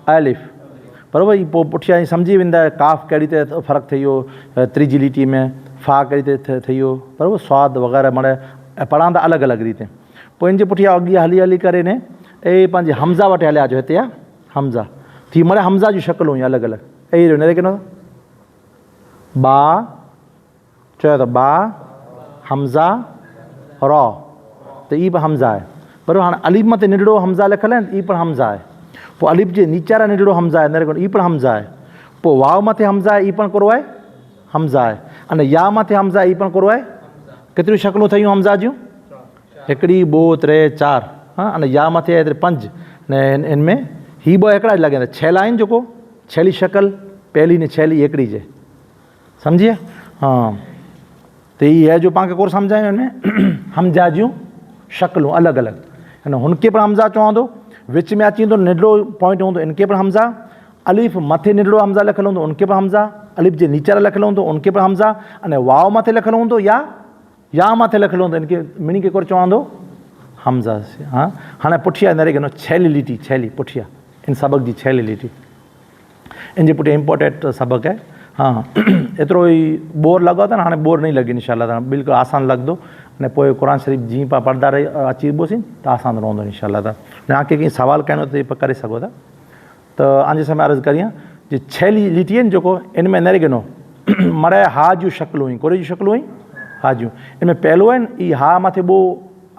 अलिफ़, बराबरि। पोइ पुठियां सम्झी वेंदा काफ़ कहिड़ी ते फ़र्क़ु थी वियो, त्रीजी लिटी में फ़ा कहिड़ी ते थी वियो, बराबरि। स्वाद वग़ैरह मड़े पढ़ंदा अलॻि अलॻि रीते। पोइ इन जे पुठियां अॻियां हली हली करे ने पंहिंजे हमज़ा वटि हलिया जो। हिते आहे हमज़ा थी मड़े हमज़ा जूं शक्लूं हुयूं अलॻि अलॻि। अहिड़ी न गिनो बा चयो त बा हमज़ा रॉ त ई बि हमज़ा आहे, बराबरि। हाणे अलिफ़ मथे निंढड़ो हमज़ा लिखियलु आहे, ई पिणु हमज़ा आहे। पोइ अलिफ़ जे नीचे वारा निंढड़ो हमज़ा आहे, न ई पिणु हमज़ा आहे। पोइ वाव मथे हमज़ा आहे, ई पिणु कहिड़ो आहे? हमज़ा आहे। अने या मथे हमज़ा आहे, ई पिणु कहिड़ो आहे? केतिरियूं शक्लूं ठहियूं हमज़ा जूं? हिकिड़ी, ॿ, टे, चारि। हाँ अने या मथे आहे 5 न इन में ही ॿ हिकिड़ा लॻे छैला आहिनि जेको छैली शक्ल पहली ने छैली हिकिड़ी जे, सम्झिए। हाँ त इहा है जो पाण खे कोन सम्झायूं हिनमें हमज़ा जूं शक्लूं अलॻि अलॻि। हिन हुनखे पिणु हमज़ा चवंदो, विच में अची वेंदो निंढड़ो पॉइंट हूंदो इनखे पिणु हमज़ा। अलिफ़ मथे निंढड़ो हमज़ा लिखियलु हूंदो उनखे पिणु हमज़ा। अलिफ़ जे नीचे लिखियलु हूंदो उनखे पिणु हमज़ा। अने वाव मथे लिखियलु हूंदो या मथे लिखियलु हूंदो इनखे मिनी खे कोन चवंदो हमज़ा। हाँ हाणे पुठियां नरे गिनो छैली लिटी, छैली पुठियां इन सबक़ जी छैली लिटी। इन जे पुठियां इम्पोर्टेंट सबक़ आहे। हाँ एतिरो ई बोर लॻो त न, हाणे बोर नहीं लॻे इंशाअल्लाह ताला, बिल्कुलु आसान लॻंदो। अने पोइ क़ुर शरीफ़ जीअं पाण पढ़ंदा रही अची बोसीं त आसान रहंदो इंशाअल्लाह ताला। तव्हांखे कंहिं सवाल करिणो त करे सघो था। त आंजे समय अर्ज़ु करियां जे छैली लिटी आहिनि जेको इन में नरे गिनो मड़े हा जूं शक्लूं आहिनि, कोड़े जूं शक्लूं आहिनि हा जूं। इन में पहलो आहिनि ई हा मथे ॿो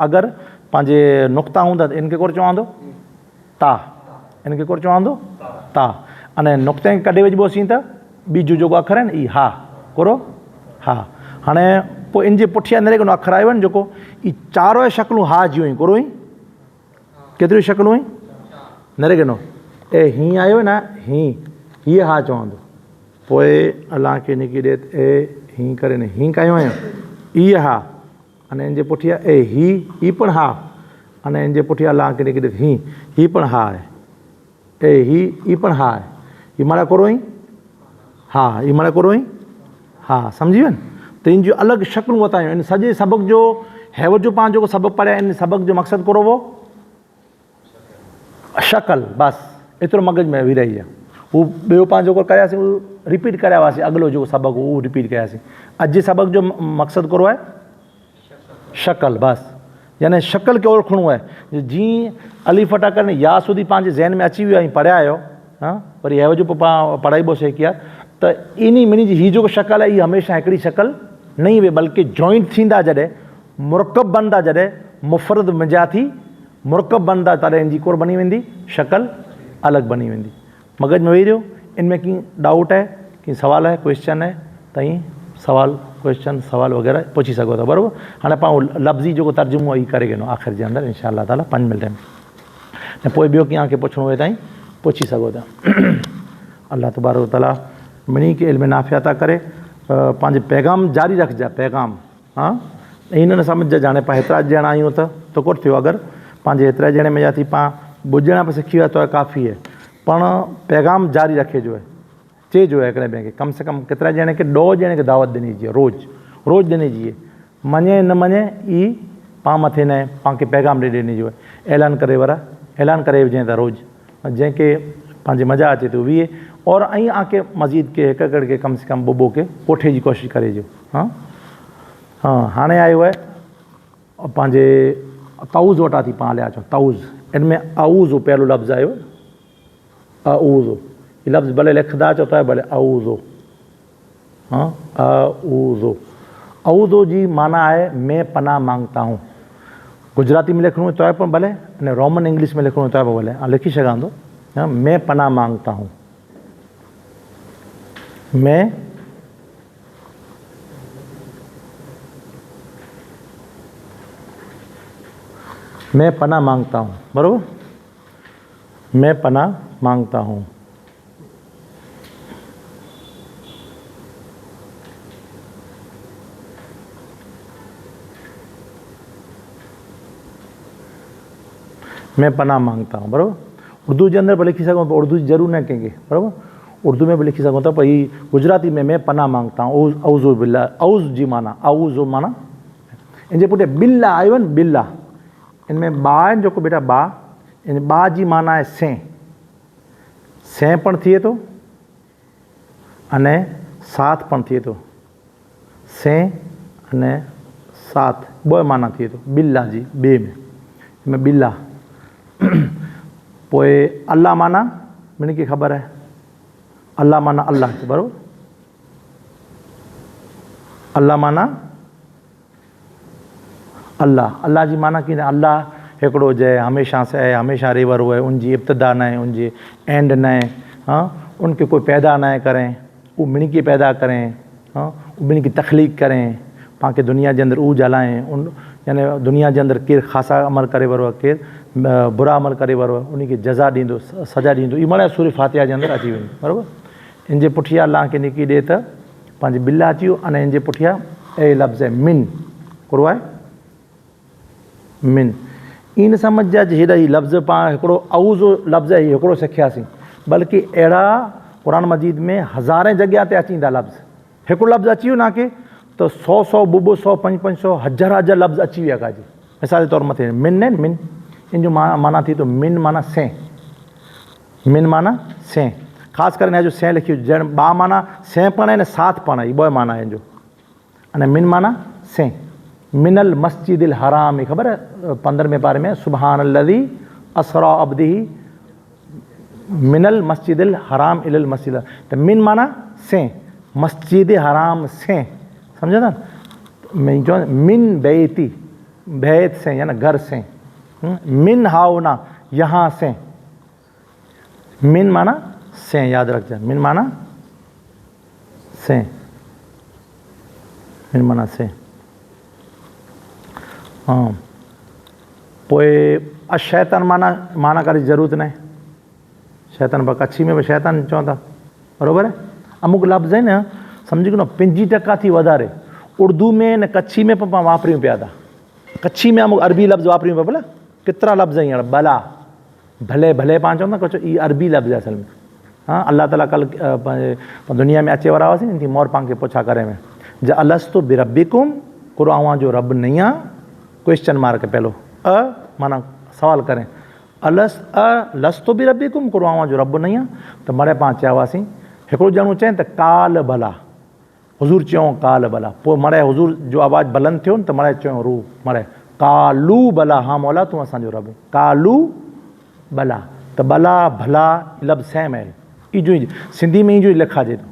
अगरि पंहिंजे नुक़्ता हूंदा त इनखे कोन चवंदो ता, इनखे कोन चवंदो ता। अने नुक़्ते खे कॾहिं विझिबोसीं त बीजो जेको अखर आहे न ई हा कोरो हा। हाणे पोइ इन जे पुठियां नरे गिनो अखर आयो आहे न जेको ई चारो शक्लूं हा जूं आहिनि, कोरो ई केतिरियूं शक्लूं आहिनि नरे गिनो हीअं आयो न हीअ हा चवंदो। पोइ अलाह खे निकी ॾे हीअं करे न हीअं कयो आहियूं इहा हा। अने इन जे पुठियां ही पिणु हा। अने इन जे पुठियां अलाह खे निकी ॾे ही पिणु हा आहे। ही पण हा आहे, ही माड़ा करो ही, हा ही माड़ा करो ही, हा समझी विया न। त इन जो अलॻि शक्लूं बतायूं इन सॼे सबक़ जो हैवत जो पाण जेको सबक़ पढ़िया इन सबक़ जो मक़सदु करो वो शक्ल, बसि एतिरो मग़ज़ में विरही आहे। हू ॿियो पाण जेको करियासीं उहो रिपीट करिया हुआसीं, अॻिलो जेको सबक़ उहो रिपीट कयासीं। अॼु जे सबक़ जो मक़सदु करो आहे शक्ल, बसि यानी शक्ल खे ओळखणो आहे। जीअं अलिफ अटा करनि या सुधी पंहिंजे ज़हन में अची वियो ऐं पढ़िया आहियो, हा वरी हैव जो पोइ पाण पढ़ाई बो से किया त इन मिनी जी हीअ जेको शक्ल आहे हीअ हमेशह हिकिड़ी शक्ल न ई वे, बल्कि जॉइंट थींदा जॾहिं, मुरकब बनंदा जॾहिं, मुफ़रद मिजाती मुरकब बनंदा तॾहिं इनजी कोर बनी वेंदी, शक्ल अलॻि बनी वेंदी। मग़ज़ में वेही रहियो। इनमें कीअं डाउट आहे, कीअं सवाल आहे, क्वेश्चन आहे त ईअं सवाल क्वेश्चन सवाल वग़ैरह पुछी सघो था, बराबरि। हाणे पाण लफ़्ज़ी जेको तर्जुमो आहे करे गिनो आख़िर जे अंदरि इंशाअल्लाह ताला 5 मिंट में, ऐं पोइ ॿियो कीअं खे पुछिणो हुए ताईं पुछी सघो था। अल्लाह तबारक ताला मिनी खे इल्म नाफ़िया था करे, पंहिंजे पैगाम जारी रखिजा, पैगाम, हा इन न सम्झ हाणे पाण हेतिरा ॼणा आहियूं त कोन थियो, अगरि पंहिंजे हेतिरा ॼणे में जा थी पाण ॿुधण बि सिखी विया त काफ़ी आहे, पण पैगाम जारी रखे जो आहे, चइजो आहे हिकिड़े ॿिए खे, कम से कम केतिरा ॼणे खे 2 ॼणे खे दावत ॾिनी जी रोज़ ॾिनी जी, मञे न मञे ई पाण मथे न आहे, पाण खे पैगाम ॾेई ॾिनी जो आहे। ऐलान करे विझे त रोज़, जंहिंखे पंहिंजे मज़ा अचे थो वीहे और ऐं आके मज़ीद के हिकु के कम से कम ॿुॿो के कोठे जी कोशिशि करे जो। हाँ हाणे आयो आहे पंहिंजे ताऊज़ वटां थी पाण हलिया अचूं। ताऊज़ इन में आऊज़ो पहिरियों लफ़्ज़ आयो, आऊज़ो ही लफ़्ज़ भले लिखंदा चओ त भले आऊज़ो, हाँ आऊज़ो। आऊज़ो जी माना आहे मैं पनाह मांगता हूँ। गुजराती में लिखणो तो आहे पण भले, अने रोमन इंग्लिश में लिखणो तो आहे भले, लिखी सघां थो। मैं पनाह मांगता हूँ, मैं पनाह मांगता हूँ, बराबर, मैं पनाह मांगता हूँ। मैं पनाह मांगता हूँ, बराबर। उर्दू जे अंदरि बि लिखी सघूं, उर्दू जी ज़रूरु न कंहिंखे, बराबर, उर्दू में भी लिखी सघूं था, पर ही गुजराती में मैं पनाह मांगता हूँ। औज़ु बिल्ला, औज़ जी माना, औज़ो माना इनजे पुठियां बिल्ला आयो आहे न, बिल्ला, इनमें बा आहिनि जेको बेटा बा, इन बा जी माना आहे सें पण थिए थो अने साथ पण थिए थो, सें अने साथ ॿ माना थिए थो बिल्ला जी, ॿिए में इनमें बिल्ला। पोइ अल्लाह माना मिन खे ख़बर आहे, अल्लाह माना अल्लाह, बराबरि, अल्लाह माना अल्लाह। अल्लाह जी माना कीअं, अल्लाह हिकिड़ो जय हमेशा से है, हमेशा रेवर हुए, उनजी इब्तिदा न है, उनजी एंड न है, हाँ उनके कोई पैदा न करें, वो मिनी के पैदा करें, हाँ मिनी की तख्लीक करें, पाण खे दुनिया जे अंदरि उज हलाएं, उन यानी दुनिया जे अंदरि केरु ख़ासा अमल करे वरो आहे, केरु बुरा अमल करे वरो आहे, उन खे जज़ा ॾींदो, सज़ा ॾींदो। इहा माना सूरह फातिहा जे अंदरि अची वेंदी, बराबरि। इन जे पुठियां अलाह खे निकी ॾिए त पंहिंजी बिल्ला अची वियो, अने इन जे पुठियां ए लफ़्ज़ आहे मिन, कहिड़ो आहे मिन। इन सम्झ जा हेॾा ई लफ़्ज़ पाण हिकिड़ो औज़ो लफ़्ज़ आहे हिकिड़ो सिखियासीं, बल्कि अहिड़ा क़ुरान मजीद में हज़ारे जॻह ते अची वेंदा लफ़्ज़। हिकिड़ो लफ़्ज़ अची वियो न के त 100 ॿुॿो 100 500 हज़ार लफ़्ज़ अची विया काजे। मिसाल जे तौर मथे मिन है, मिन इन जो माना थी तो मिन माना सें, मिन माना सें, ख़ासि करे हिन जो सें लिखियो ॼण ॿा माना सें पण आहे न साथ पण आहे, ॿ माना आहिनि जो, अने मिन माना सें। मिनल मस्जिदिल हराम, ख़बर है 15वें पारे में सुबहानल्लज़ी असरा अब्दिही मिनल मस्जिदिल हराम इलल मस्जिद, त मिन माना सें, मस्जिद हराम सें, सम्झो था। मैं चवां मिन बैती, बैत से यानी घर से, मिन हाउना यहाँ से, मिन माना से, याद रख जा, मिन माना से, मिन माना से। हाँ पोइ अशैतान माना करे ज़रूरत न आहे, शैतान पर कच्छी में भी शैतान चवंदा, बराबरि है। अमुक लफ़्ज़ है न सम्झी न 50% थी वधारे उर्दू में न कच्छी में पाण वापरियूं पिया था। कच्छी में अमुक अरबी लफ़्ज़ वापरियूं पिया, भला केतिरा लफ़्ज़ आहिनि, बला भले भले पाण चवंदा कुझु ई अरबी लफ़्ज़ आहे असल में। हाँ, अल्लाह ताला कल दुनिया में अचे वारा हुआसीं न, थी मोर पाण खे पुछा करे में ज अलस्तु बिरब्बिकुम, कुरो अवां जो रब नहीं आहे, क्वेश्चन मार्क पहलो माना सवाल करें, लस्तु बिरब्बिकुम, कुरो अवां जो रब नहीं आहे। त मरे पाण चया हुआसीं, हिकिड़ो ॼणो चई त काल भला, हुज़ूर चयो काल भला, पोइ मरे हुज़ूर जो आवाज़ु बुलंद थियो न त मरे चयो रू मरे कालू भला, हाँ मौला तूं असांजो रब, कालू भला, त भला भला लफ़्ज़ सेम आहे, इजो ई सिंधी में इजो ई लिखाजे थो,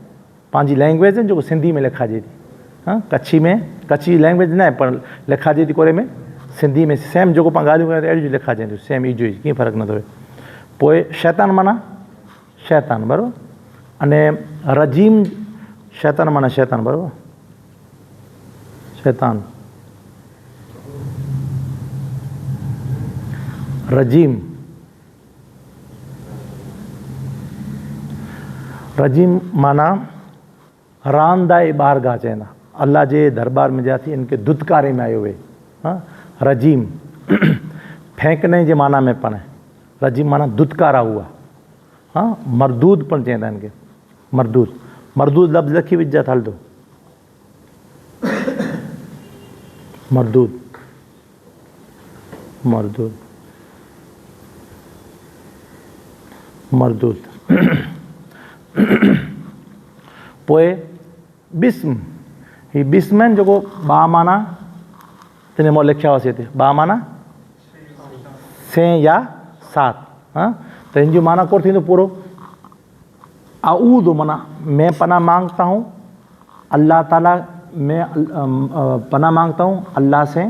पंहिंजी लैंग्वेज जेको सिंधी में लिखाजे थी। हाँ, कच्छी में, कच्छी लैंग्वेज न आहे पर लिखाजे थी कोरे में, सिंधी में सेम जेको पाण ॻाल्हियूं कयूं अहिड़ी लिखाजे थी, सेम इजो ई, कीअं फ़र्क़ु नथो पए। पोइ शैतान माना शैतान बराबरि, अने रजीम शैतान माना शैतान बराबरि, शैतान रजीम, रजीम माना रांदाए बारगाह चवंदा, अल्लाह जे दरबार में जा थी इनके दुदकारे में आयो वे। हाँ, रजीम फेंकने जे माना में पण, रजीम माना दुदकारा हुआ। हाँ, मरदूद पण चवंदा इनके, मरदूद, मरदूद लफ़्ज़ लिखी विझा था हलंदो, मरदूद, मरदूद, मरदूद। पोइ बिस्म, ही बिस्म आहिनि जेको बा माना तिने मों लिखिया हुआसीं हिते, बा माना से या सात। हाँ, त हिन जो माना कोन थींदो पूरो, आऊद माना मैं पनाह मांगता हूँ अल्लाह ताला, मैं पनाह मांगता हूँ अल्लाह से,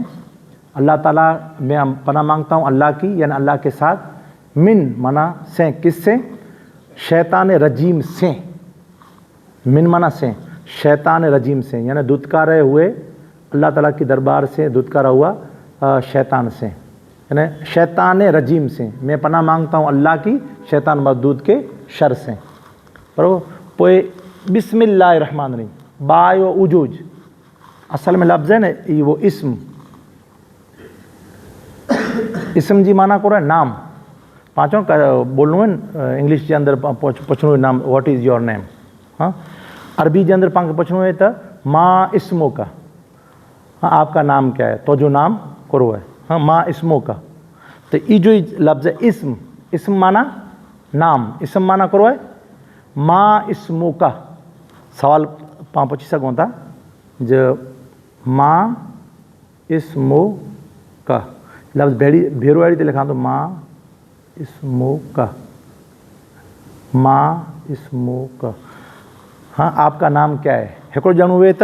अल्लाह ताला मैं पनाह मांगता हूँ अल्लाह की, यानी अल्लाह के साथ, मिन माना से, किससे, शैतान रजीम से, मिन माना से, शैतान रजीम से, यानी दुदकारे हुए अल्लाह ताला की दरबार से दुदकारा हुआ शैतान से, यानी शैतान रजीम से मैं पनाह मांगता हूँ अल्लाह की शैतान मरदूद के शर से। बराबर। पोइ बिस्मिल्लाहिर रहमानिर रहीम, बायो उजूज असल में लफ़्ज़ है न, ये वो इस्म, इस्म जी माना को नाम, पाँचों का बोलूँ है इंग्लिश के अंदर पुछणो नाम, व्हाट इज़ योर नेम। हाँ, अरबी के अंदर पाण खे पुछणो है त माँ इस्मो का, हाँ आपका नाम क्या है, तो जो नाम करो है। हाँ, माँ इस्मो का, तो ई जो लफ्ज़ है इस्म, इस्म माना नाम, इस्म माना करो है, माँ इस्मो का, सवाल पाण पुछी सघूं था जो माँ इस्मो का, लफ्ज़ भेड़ो अहिड़ी ते लिखां थो, माँ इस्मो का, माँ इस्मो का। हाँ, आपका नाम क्या है, हिकिड़ो ॼणो हुए त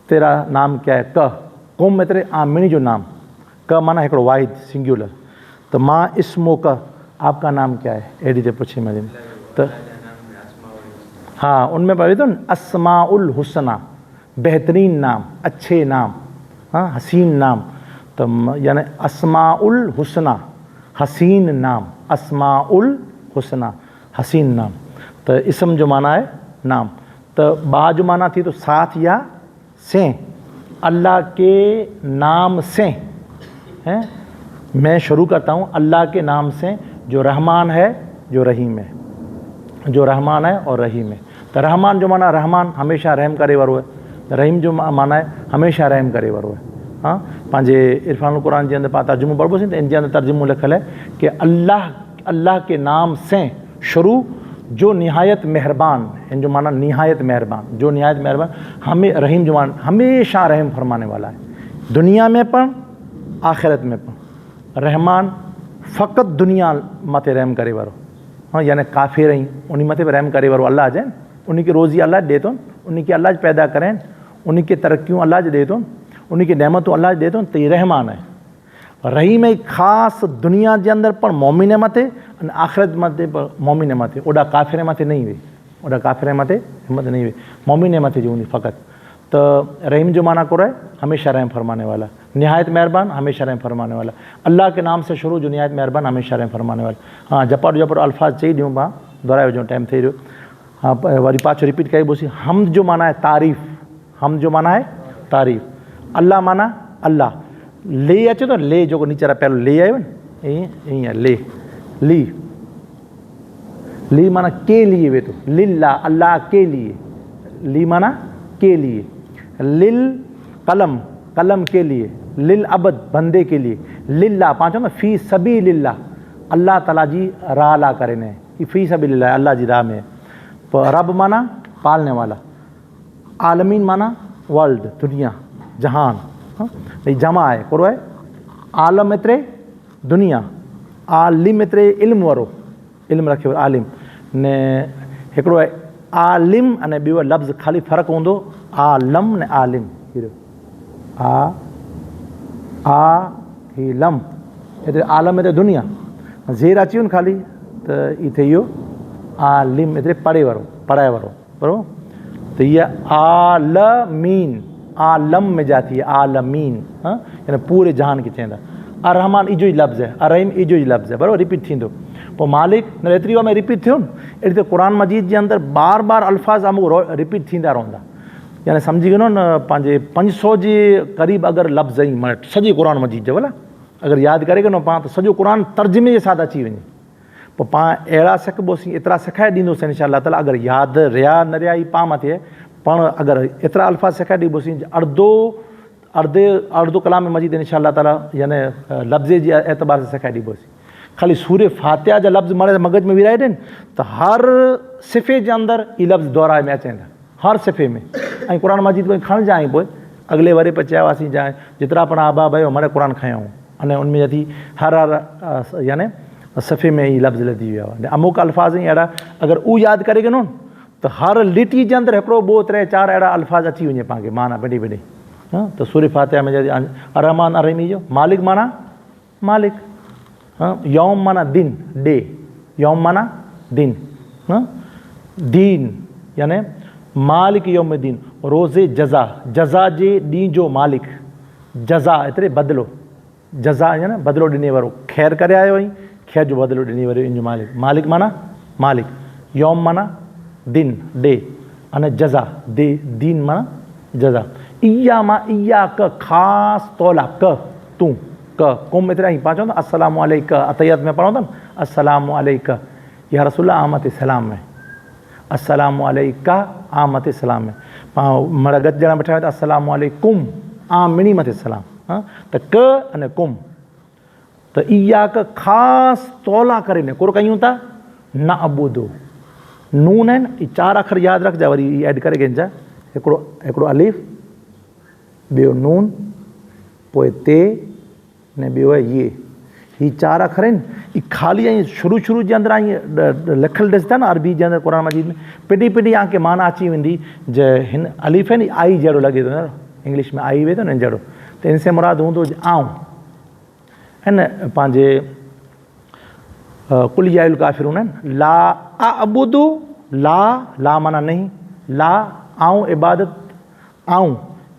तेरा नाम क्या है, क क़ौम में तेरे आमिनी जो नाम, क माना हिकिड़ो वाहिद सिंगुलर, तो माँ इस्मो का, आपका नाम क्या है, अहिड़ी ते पुछे मैं त हाँ, उनमें पढ़े तो अस्माउल हुसना, बेहतरीन नाम, अच्छे नाम, हाँ हसीन नाम, तो यानी अस्माउल हुसना, हसीन नाम, अस्माउल हुसना, हसीन नाम। तो इसम जो माना है नाम, तो बा जो माना थी तो साथ या से, अल्लाह के नाम से हैं, मैं शुरू करता हूँ अल्लाह के नाम से जो रहमान है जो रहीम है, जो रहमान है और रहीम है। तो रहमान जो माना रहमान हमेशा रहम करे वारो है, रहीम जो माना है हमेशा रहम करे वारो है। हाँ, पंहिंजे इरफानुल कुरान जे अंदर पाण तर्जुमो पढ़बोसीं त इन जे अंदर तर्जुमो लिखियलु है कि अल्लाह के नाम से शुरू जो निहायत मेहरबान, इन जो माना निहायत मेहरबान, जो निहायत मेहरबान, हमें रहीम जो माना हमेशा रहम फरमाने वाला है, दुनिया में पण आखिरत में पण। रहमान फ़क़त दुनिया मथे रहम करे वारो, हाँ यानी काफ़िर रही उन मथे रहम करे वारो अल्लाह जे, उन खे रोज़ी अल्लाह ॾे थो, उन खे अल्लाह पैदा करें, उन खे तरक्कियूं अल्लाह ॾे थो, उन खे नेमतूं अल्लाह ॾे थो, त ये रहमान है। रहीम ई ख़ासि दुनिया जे अंदर पण मोमिन मथे अने आख़िरत मथे पण मोमिन मथे, ओॾा काफ़िर मथे नहीं हुई, ओॾा काफ़िर मथे हिम्मत नहीं हुई, मोमिन मथे जो हूंदी फ़क़त। तो रहीम जो माना को रहे हमेशा रहम फरमाने वाला, निहायत मेहरबान हमेशा रहम फरमाने वाला, अल्लाह के नाम से शुरू जो निहायत मेहरबान हमेशा रहम फरमाने वाला। हाँ, जपर जपर अल्फाज चई ॾियूं पाण, दोहराए जो टाइम थी रहियो। हाँ, वरी पाछो रिपीट कई बोसी, हमद जो माना है तारीफ़, हम जो माना है तारीफ़, अल्लाह माना अल्लाह, ले अचे तो ले जो नीचे पहले ले आयो न, ईअं ले ली ली माना के लिए वेठो लिल्ला अल्लाह के लिए ली माना के लिए लिल कलम कलम के लिए लिल अबद बंदे के लिए लिल्ला पाँचों में फ़ी सभी लिल्ला अल्लाह ताला जी राह ला करे ने फ़ी सभी लिल्ला अल्लाह जी राह में रब माना पालने वाला आलमीन माना वर्ल्ड दुनिया जहान भाई जमा है करो है आलम एतिरे दुनिया आलिम एतिरे इल्म वारो इल्म रखियो आलिम ने हिकिड़ो आहे आलिम अने ॿियो लफ़्ज़ खाली फ़र्क़ु हूंदो आलम ने आलिम ही लम एतिरे आलम एतिरे दुनिया ज़ेर अची वञ खाली त ई थिए इहो आलिम एतिरे पढ़े वारो पढ़ाए वारो बराबरि त हीअ आलमीन आलम में जा थी आलमीन यानी पूरे जहान खे चवंदा अरहमान इजो ई लफ़्ज़ आहे अरहीम इजो ई लफ़्ज़ आहे बराबरि रिपीट थींदो पोइ मालिक न एतिरी में रिपीट थियो न अहिड़ी त क़ुर मजीद जे अंदरि बार बार अल्फाज़ अमुक रिपीट थींदा रहंदा यानी सम्झी वञो न पंहिंजे 500 जे क़रीब अगरि लफ़्ज़ ई माना सॼे क़ुर मजीद जो भला अगरि यादि करे वञो पाण त सॼो क़ुर तर्जुमे जे साथ अची वञे पोइ पाण अहिड़ा सिखबोसीं एतिरा सिखाए ॾींदोसीं इंशाअल्लाह ताला अगरि यादि रहिया न रहिया ई पाण मथे पाण अगरि एतिरा अल्फाज़ सिखाए ॾींदोसीं अर्धो कलाम मजीद इंशाअल्लाह ताला यानी लफ़्ज़े जे एतबार सां सिखाए ॾींदोसीं खाली सूर्य फातिहा जा लफ़्ज़ मारे मगज में विराए ॾियनि त हर सिफ़े जे अंदरि ई लफ़्ज़ दोहराए में अचनि था हर सिफ़े में ऐं क़ुर मजीद में खणिजां ऐं पोइ अॻिले वरे पे चया हुआसीं जाए जेतिरा पण आबा भयो मारे क़ुर खयूं अने उनमें थी हर यानी सफ़े में ई लफ़्ज़ लधी विया हुआ अमुक अल्फाज़ ई अहिड़ा अगरि उहो यादि करे गिनो त हर लिटी जे अंदरि हिकिड़ो ॿ 3 4 अहिड़ा अल्फाज़ अची वञे पाण खे माना वॾी वॾी त सूर्य फातिहा में रहमान अरहमी जो मालिक माना मालिक यौम माना दिन डे यौम माना दिन दीन यानी मालिक यौम दीन रोज़े जज़ा जज़ा जे ॾींहं जो मालिक जज़ा एतिरे बदिलो जज़ा यानी बदिलो ॾिने वारो ख़ैर करे आयो आई ख़ैर जो बदिलो ॾिने वारो इन जो मालिक मालिक माना मालिक यौम माना दिन डे अने जज़ा दे दीन माना जज़ा इया मां इया क ख़ासि तौला क तूं क कुम एतिरा ई पाण चवंदा अस्सलामु अलैका अतहियत में पढ़ो था न अस्सलामु अलैका या रसूला आमत सलाम में अस्सलामु अलैका आमत सलाम में पाण मर गॾु ॼणा वेठा त अस्सलामु अलैकुम आमिनी मथे सलाम त क अने कुम त इया क ख़ासि तौला करे ने कुर कयूं था न अबूदो नून आहिनि ई 4 अखर यादि रखिजा वरी ई ऐड करे कंहिंजा हिकिड़ो अलीफ ॿियो नून पोइ ते ने ॿियो आहे ये ही 4 अखर आहिनि ई ख़ाली ऐं शुरू जे अंदरि ईअं लिखियलु ॾिसंदा न अरबी जे अंदरि क़ुर मजीद में पिटी तव्हांखे माना अची वेंदी जे हिन अलीफ आहे नी आई जहिड़ो लॻे थो न इंग्लिश में आई वेंदो न जहिड़ो त इन से मुराद हूंदो आऊं है न पंहिंजे कुलियाउल काफ़िरून आहिनि ला अबुदु ला माना नहीं ला आऊं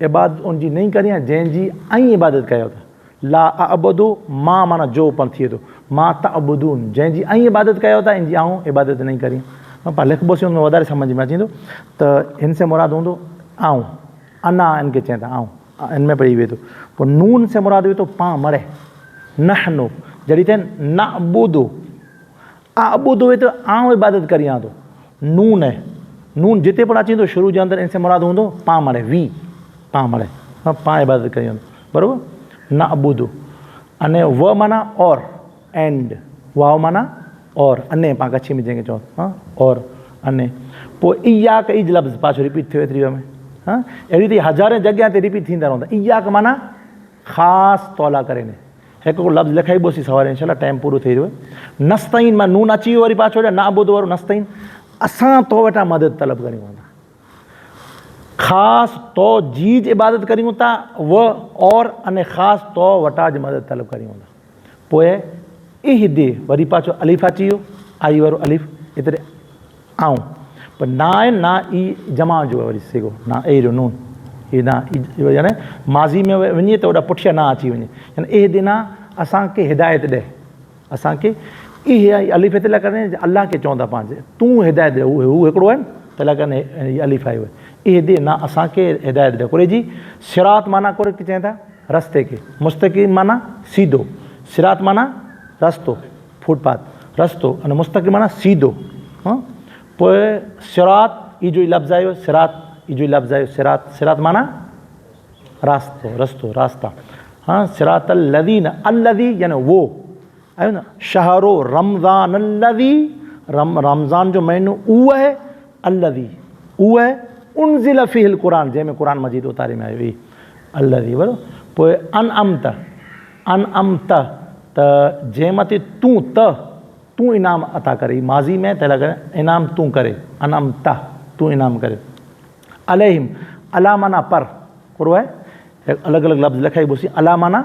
इबादत उनजी नहीं करी आहे जंहिंजी ऐं इबादत कयो था ला अबुदु मां माना जो पण थिए थो मां त अबुदून जंहिंजी ऐं इबादत कयो था इन जी आऊं इबादत नहीं करी पाण लिखबोसीं हुन में वधारे सम्झ में अची वेंदो त हिन से मुराद हूंदो आऊं अना इनखे चवनि था आऊं इन में पढ़ी वेंदो पोइ नून से मुराद वेंदो पाण मरे नहनो जॾहिं थियनि न अबुदो अबुदो वे तो आऊं इबादत करियां थो नून है नून जिते पण अची वेंदो शुरू जे अंदरि इनसे मुराद हूंदो पाण मरे वी पाण मरे पाण इबादत करियां थो बराबरि न अबुदो अने व माना और एंड वाव माना और अने पाण कच्छी में जंहिंखे चवनि और अने पोइ इया क इज लफ़्ज़ पाछो रिपीट थियो एतिरी में अहिड़ी त हज़ारे जॻह ते रिपीट थींदा रहंदा इया क माना ख़ासि तौला करे ने हिकिड़ो लफ़्ज़ लिखाई बोसी सवार इंशाल्लाह टाइम पूरो थी वियो नस्ताइन मां नून अची वियो वरी पाछो न अबुदो वारो नस्ताइन असां तो वटां मदद तलब करियूं था ख़ासि तो जीज इबादत करियूं था व और अने ख़ासि तो वटां जी मदद तलब करियूं था पोइ इहदे वरी पाछो अलीफ अची वियो आई वारो अलीफ एतिरे आऊं पर ना आहे ना ई जमा जो वरी सिगो ना एरो नून हे ना यानी माज़ी में वञे त ओॾा पुठियां ना अची वञे यानी ए दिना असांखे हिदायत ॾे असांखे इहे अलीफ हिते लाइ करे अलाह खे चवंदा पंहिंजे तूं हिदायत ॾे हू हिकिड़ो आहे न त लाइ करे अलीफ आयो आहे इहे दे ना असांखे हिदायत ॾे कुरे जी सिरात माना कुरे चवनि था रस्ते खे मुस्तक़ीम माना सीधो सिरात माना रस्तो, फूटपाथ रस्तो अने मुस्तक़िम माना सीधो। हाँ पोइ सिरात ई जो लफ़्ज़ आयो, सिरात ई जो लफ़्ज़ आयो, सिरात, सिरात माना रास्तो, रस्तो, रास्ता। हाँ सिरात अल्लज़ीन, अल्लज़ी यानी वो आयो न। शहरो रमज़ान अल्लज़ी, रमज़ान जो महीनो उहो है, अल्लज़ी उहो है, उनज़िल फ़ीहिल क़ुरान जंहिंमें क़ुरान मजीद उतारे में आयो ई अल्लज़ी बराबरि। पोइ अनअमत, अनअमत त जंहिं मथे तूं इनाम अता करे, माज़ी में त लॻे इनाम तूं करे, अनअमत तूं इनाम करे। अलैहिम, अला माना पर, पूरो आहे अलॻि अलॻि लफ़्ज़ लिखाई बोसी। अला माना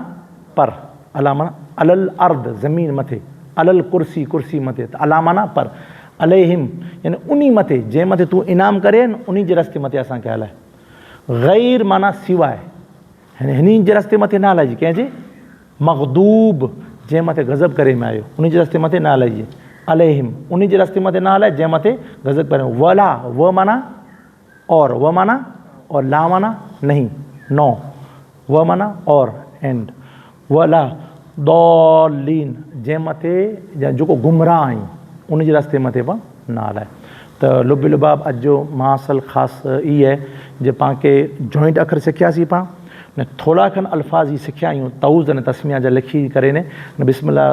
पर, अला माना अलल अर्द ज़मीन मथे, अलल कुर्सी कुर्सी मथे, त अला माना पर। अलैहिम यानी उन्ही मथे जंहिं मथे तूं इनाम करे न उन्ही जे रस्ते मथे असांखे हलाए। गैर माना सिवाय, हिन जे रस्ते मथे न हलाइजे कंहिंजे। मग़दूब जंहिं मथे गज़ब करे में आयो उन जे रस्ते मथे न हलाइजे। अलैहिम उन जे रस्ते मथे न हलाए जंहिं मथे गज़ब करे। वला व माना और, व माना और, ला माना नहीं नो, व माना और एंड। वला दौलीन जंहिं मथे जेको गुमराह आहियूं उन जे रस्ते मथे पाण न हलाए। त लुब लुबाब अॼु जो मासल ख़ासि ई आहे जे पाण खे जॉइंट अखर सिखियासीं पाण ने थोड़ा खन अल्फाज ही सिखिया आहियूं तऊज़ अने तस्मिया जा लिखी करे ने बिस्मिल्लाह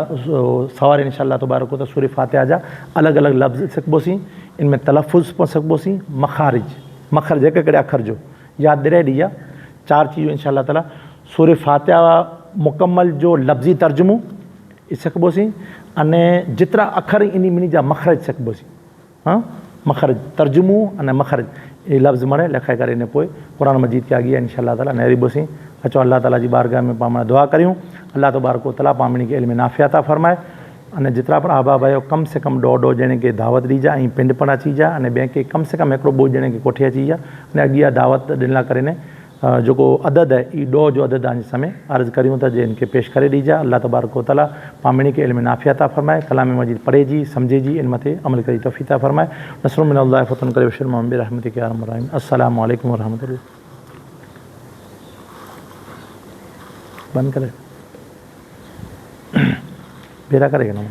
सवार इंशाअल्लाह तबारक व तआला सूरह फातिहा जा अलॻि अलॻि लफ़्ज़ सिखबोसीं। इनमें तलफ़ुज़ पिणु सिखबोसीं, मखारिज, मखर जेके कहिड़े अखर जो यादि ॾिराए ॾिया। 4 चीज़ूं इंशाअल्लाह ताला। सूरह फातिहा मुकम्मल जो लफ़्ज़ी तर्जुमो सिखबोसीं अने जेतिरा अखर इन मिनी जा मखरज सिखबोसीं। हाँ मखरज तर्जुमो अने मखरज ये लफ़्ज़ मणे लिखाए करे ने पोइ क़ुरान मजीद के अॻियां इंशाअल्लाह ताला नहरीबोसीं। अचो अल्लाह ताला जी बारगाह में पाण दुआ करियूं। अल्लाह तबारक व तआला पामणी के इल्म नाफ़िया अता फरमाए अने जेतिरा पण आबा भाइयो कम से कम 1.5 ॼणे खे दावत ॾिजा ऐं पिंड पण अची जा अने ॿिए खे कम से कम 1-2 ॼणे खे कोठे अची जा अने अॻियां दावत ॾिना करे ने जेको अदद है ई 2 जो अदद आज समय अर्ज़ करियूं था जे इनके पेश करे ॾिजा। अल्लाह तबारक व तआला पामणी के इल्म नाफ़िया अता फरमाए, कलाम मजीद पढ़े जी समझे जी इन मथे अमल करी तौफ़ीक़ अता फरमाए। नस्रुम मिनल्लाह फतन करे बशर मोहम्मद रहमतिक या अरहमर राहिमीन। अस्सलामु अलैकुम व रहमतुल्लाह। बंद करे बेरा करेगा ना।